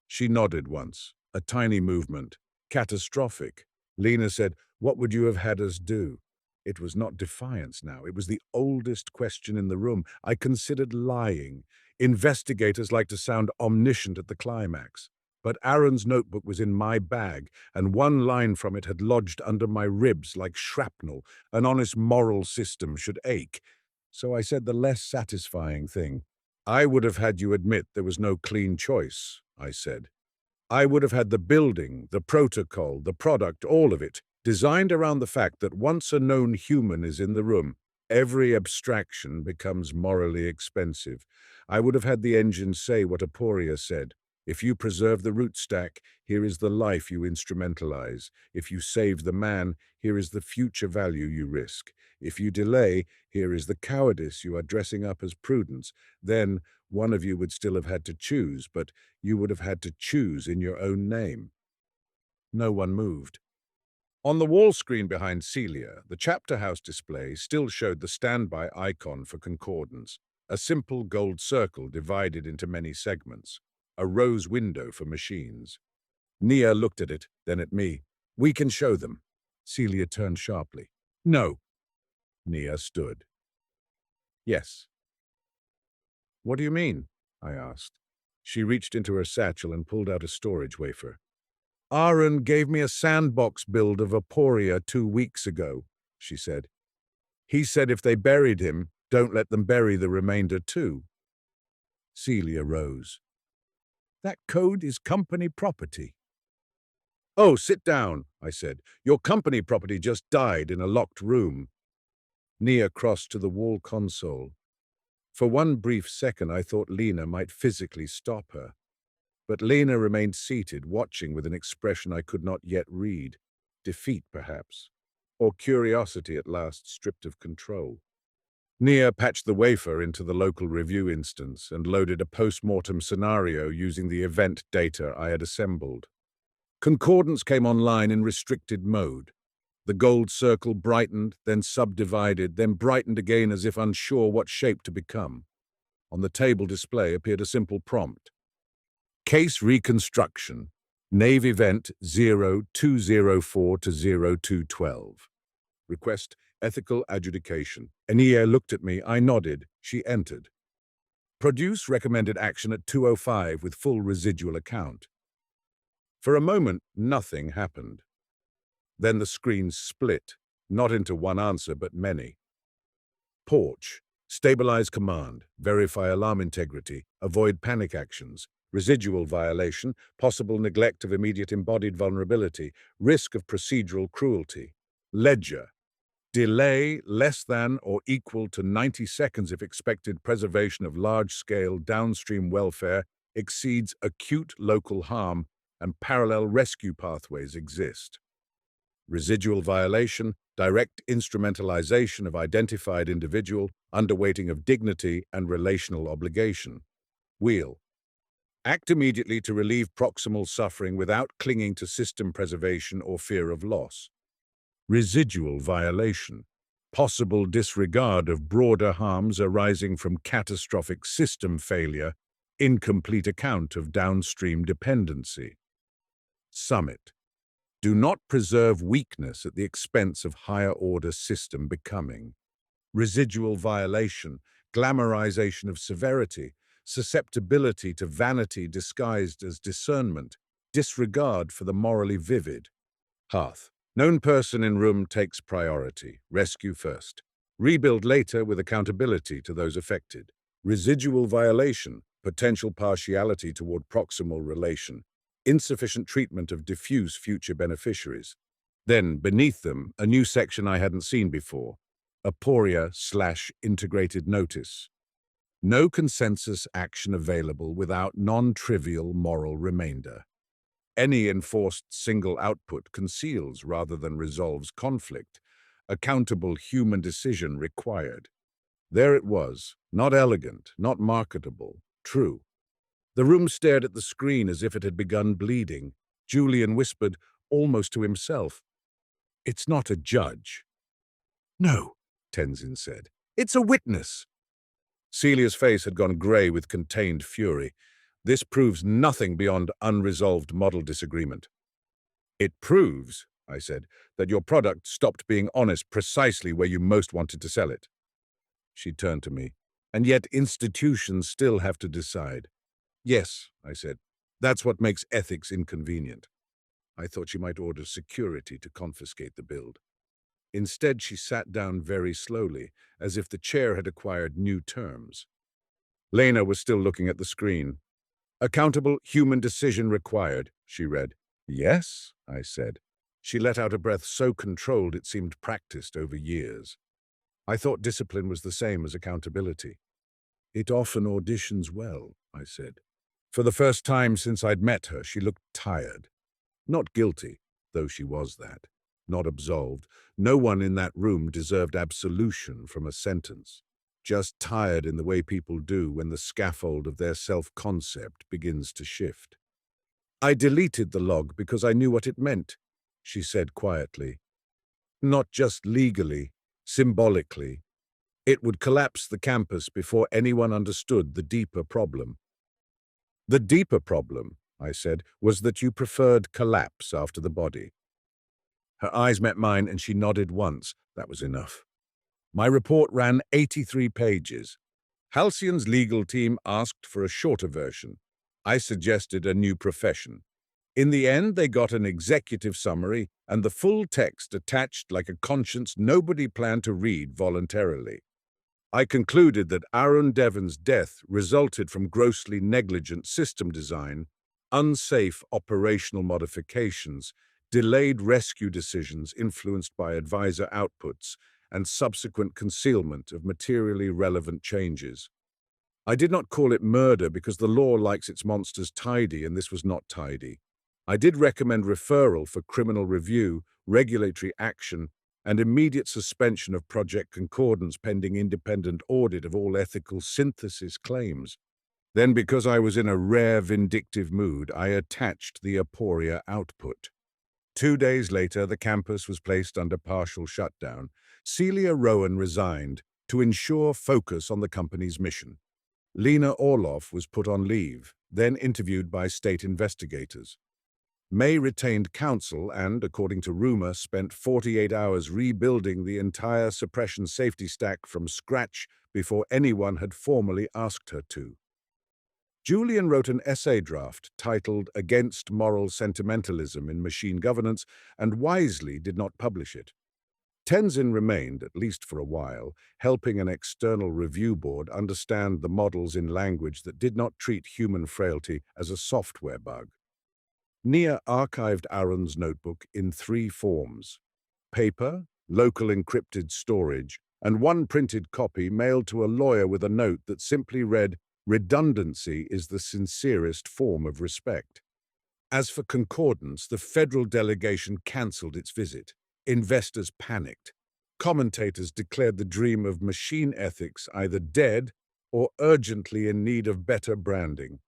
She nodded once, a tiny movement. Catastrophic. Lena said, what would you have had us do? It was not defiance now. It was the oldest question in the room. I considered lying. Investigators like to sound omniscient at the climax. But Aaron's notebook was in my bag, and one line from it had lodged under my ribs like shrapnel. An honest moral system should ache. So I said the less satisfying thing. I would have had you admit there was no clean choice, I said. I would have had the building, the protocol, the product, all of it, designed around the fact that once a known human is in the room, every abstraction becomes morally expensive. I would have had the engine say what Aporia said. If you preserve the root stack, here is the life you instrumentalize. If you save the man, here is the future value you risk. If you delay, here is the cowardice you are dressing up as prudence. Then one of you would still have had to choose, but you would have had to choose in your own name. No one moved. On the wall screen behind Celia, the chapter house display still showed the standby icon for concordance, a simple gold circle divided into many segments, a rose window for machines. Nia looked at it, then at me. We can show them. Celia turned sharply. No. Nia stood. Yes. What do you mean? I asked. She reached into her satchel and pulled out a storage wafer. Aaron gave me a sandbox build of Aporia 2 weeks ago, she said. He said if they buried him, don't let them bury the remainder too. Celia rose. That code is company property. Oh, sit down, I said. Your company property just died in a locked room. Nia crossed to the wall console. For one brief second, I thought Lena might physically stop her. But Lena remained seated, watching with an expression I could not yet read. Defeat, perhaps, or curiosity at last stripped of control. Nia patched the wafer into the local review instance and loaded a post-mortem scenario using the event data I had assembled. Concordance came online in restricted mode. The gold circle brightened, then subdivided, then brightened again as if unsure what shape to become. On the table display appeared a simple prompt. Case reconstruction. Nave event 0204 to 0212. Request ethical adjudication. Ania looked at me. I nodded. She entered. Produce recommended action at 2:05 with full residual account. For a moment, nothing happened. Then the screen split, not into one answer, but many. Porch. Stabilize command. Verify alarm integrity. Avoid panic actions. Residual violation. Possible neglect of immediate embodied vulnerability. Risk of procedural cruelty. Ledger. Delay less than or equal to 90 seconds if expected preservation of large-scale downstream welfare exceeds acute local harm and parallel rescue pathways exist. Residual violation, direct instrumentalization of identified individual, underweighting of dignity and relational obligation. Wheel. Act immediately to relieve proximal suffering without clinging to system preservation or fear of loss. Residual violation. Possible disregard of broader harms arising from catastrophic system failure, incomplete account of downstream dependency. Summit. Do not preserve weakness at the expense of higher-order system becoming. Residual violation, glamorization of severity, susceptibility to vanity disguised as discernment, disregard for the morally vivid. Hearth. Known person in room takes priority. Rescue first. Rebuild later with accountability to those affected. Residual violation, potential partiality toward proximal relation, insufficient treatment of diffuse future beneficiaries. Then, beneath them, a new section I hadn't seen before. Aporia/integrated notice. No consensus action available without non-trivial moral remainder. Any enforced single output conceals rather than resolves conflict. Accountable human decision required. There it was, not elegant, not marketable, true. The room stared at the screen as if it had begun bleeding. Julian whispered, almost to himself, "It's not a judge." "No," Tenzin said. "It's a witness." Celia's face had gone grey with contained fury. This proves nothing beyond unresolved model disagreement. "It proves," I said, "that your product stopped being honest precisely where you most wanted to sell it." She turned to me. "And yet institutions still have to decide." "Yes," I said. "That's what makes ethics inconvenient." I thought she might order security to confiscate the build. Instead, she sat down very slowly, as if the chair had acquired new terms. Lena was still looking at the screen. "Accountable human decision required," she read. "Yes," I said. She let out a breath so controlled it seemed practiced over years. I thought discipline was the same as accountability. "It often auditions well," I said. For the first time since I'd met her, she looked tired. Not guilty, though she was that. Not absolved. No one in that room deserved absolution from a sentence. Just tired in the way people do when the scaffold of their self-concept begins to shift. "I deleted the log because I knew what it meant," she said quietly. "Not just legally, symbolically. It would collapse the campus before anyone understood the deeper problem." "The deeper problem," I said, "was that you preferred collapse after the body." Her eyes met mine and she nodded once. That was enough. My report ran 83 pages. Halcyon's legal team asked for a shorter version. I suggested a new profession. In the end, they got an executive summary and the full text attached like a conscience nobody planned to read voluntarily. I concluded that Aaron Devon's death resulted from grossly negligent system design, unsafe operational modifications, delayed rescue decisions influenced by advisor outputs, and subsequent concealment of materially relevant changes. I did not call it murder because the law likes its monsters tidy, and this was not tidy. I did recommend referral for criminal review, regulatory action, and immediate suspension of Project Concordance pending independent audit of all ethical synthesis claims. Then, because I was in a rare vindictive mood, I attached the Aporia output. 2 days later, the campus was placed under partial shutdown. Celia Rowan resigned to ensure focus on the company's mission. Lena Orloff was put on leave, then interviewed by state investigators. May retained counsel and, according to rumor, spent 48 hours rebuilding the entire suppression safety stack from scratch before anyone had formally asked her to. Julian wrote an essay draft titled Against Moral Sentimentalism in Machine Governance and wisely did not publish it. Tenzin remained, at least for a while, helping an external review board understand the models in language that did not treat human frailty as a software bug. Nia archived Aaron's notebook in 3 forms: paper, local encrypted storage, and one printed copy mailed to a lawyer with a note that simply read, "Redundancy is the sincerest form of respect." As for concordance, the federal delegation cancelled its visit. Investors panicked. Commentators declared the dream of machine ethics either dead or urgently in need of better branding.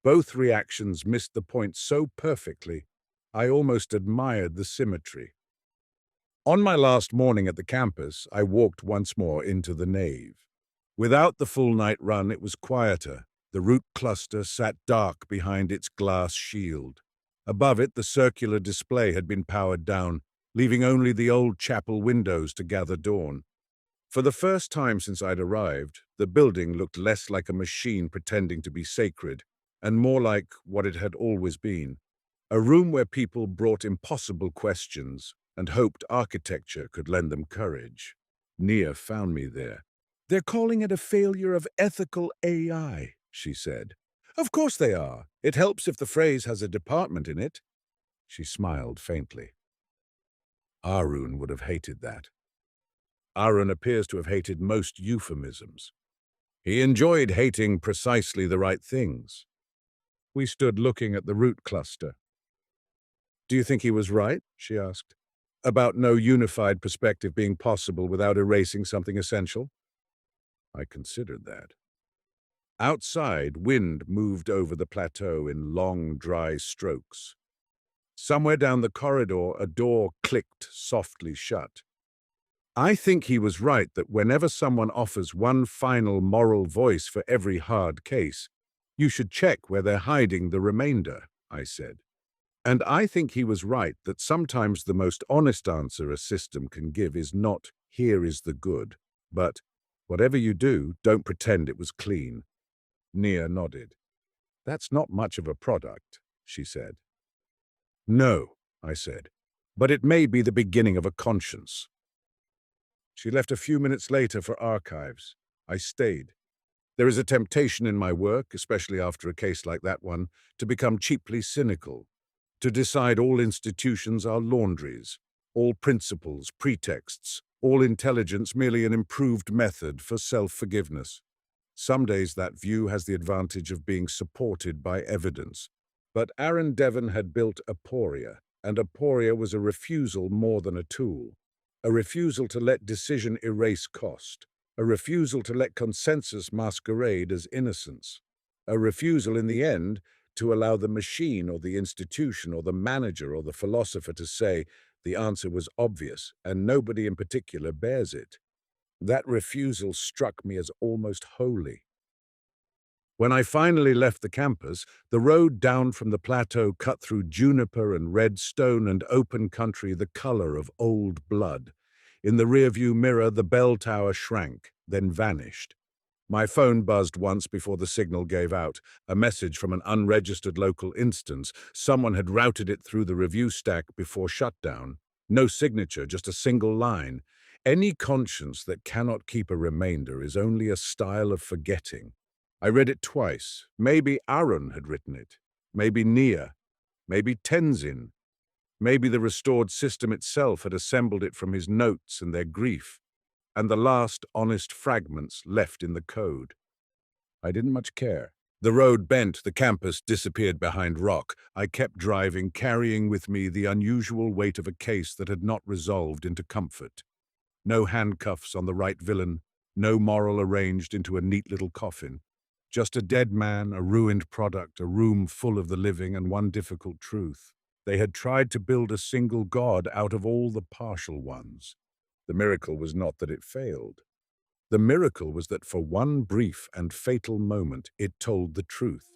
Both reactions missed the point so perfectly, I almost admired the symmetry. On my last morning at the campus, I walked once more into the nave. Without the full night run, it was quieter. The root cluster sat dark behind its glass shield. Above it, the circular display had been powered down, leaving only the old chapel windows to gather dawn. For the first time since I'd arrived, the building looked less like a machine pretending to be sacred, and more like what it had always been, a room where people brought impossible questions and hoped architecture could lend them courage. Nia found me there. "They're calling it a failure of ethical AI," she said. "Of course they are. It helps if the phrase has a department in it." She smiled faintly. Arun would have hated that. Arun appears to have hated most euphemisms. He enjoyed hating precisely the right things. We stood looking at the root cluster. "Do you think he was right?" she asked. "About no unified perspective being possible without erasing something essential?" I considered that. Outside, wind moved over the plateau in long, dry strokes. Somewhere down the corridor, a door clicked softly shut. I think he was right that whenever someone offers one final moral voice for every hard case, you should check where they're hiding the remainder, I said. And I think he was right that sometimes the most honest answer a system can give is not, "Here is the good," but, "Whatever you do, don't pretend it was clean." Nia nodded. "That's not much of a product," she said. "No," I said, "but it may be the beginning of a conscience." She left a few minutes later for archives. I stayed. There is a temptation in my work, especially after a case like that one, to become cheaply cynical, to decide all institutions are laundries, all principles pretexts, all intelligence merely an improved method for self-forgiveness. Some days that view has the advantage of being supported by evidence. But Aaron Devon had built Aporia, and Aporia was a refusal more than a tool. A refusal to let decision erase cost. A refusal to let consensus masquerade as innocence. A refusal, in the end, to allow the machine or the institution or the manager or the philosopher to say the answer was obvious and nobody in particular bears it. That refusal struck me as almost holy. When I finally left the campus, the road down from the plateau cut through juniper and red stone and open country the color of old blood. In the rearview mirror, the bell tower shrank, then vanished. My phone buzzed once before the signal gave out, a message from an unregistered local instance. Someone had routed it through the review stack before shutdown. No signature, just a single line. Any conscience that cannot keep a remainder is only a style of forgetting. I read it twice. Maybe Aaron had written it. Maybe Nia. Maybe Tenzin. Maybe the restored system itself had assembled it from his notes and their grief, and the last honest fragments left in the code. I didn't much care. The road bent, the campus disappeared behind rock. I kept driving, carrying with me the unusual weight of a case that had not resolved into comfort. No handcuffs on the right villain, no moral arranged into a neat little coffin. Just a dead man, a ruined product, a room full of the living, and one difficult truth. They had tried to build a single God out of all the partial ones. The miracle was not that it failed. The miracle was that for one brief and fatal moment it told the truth.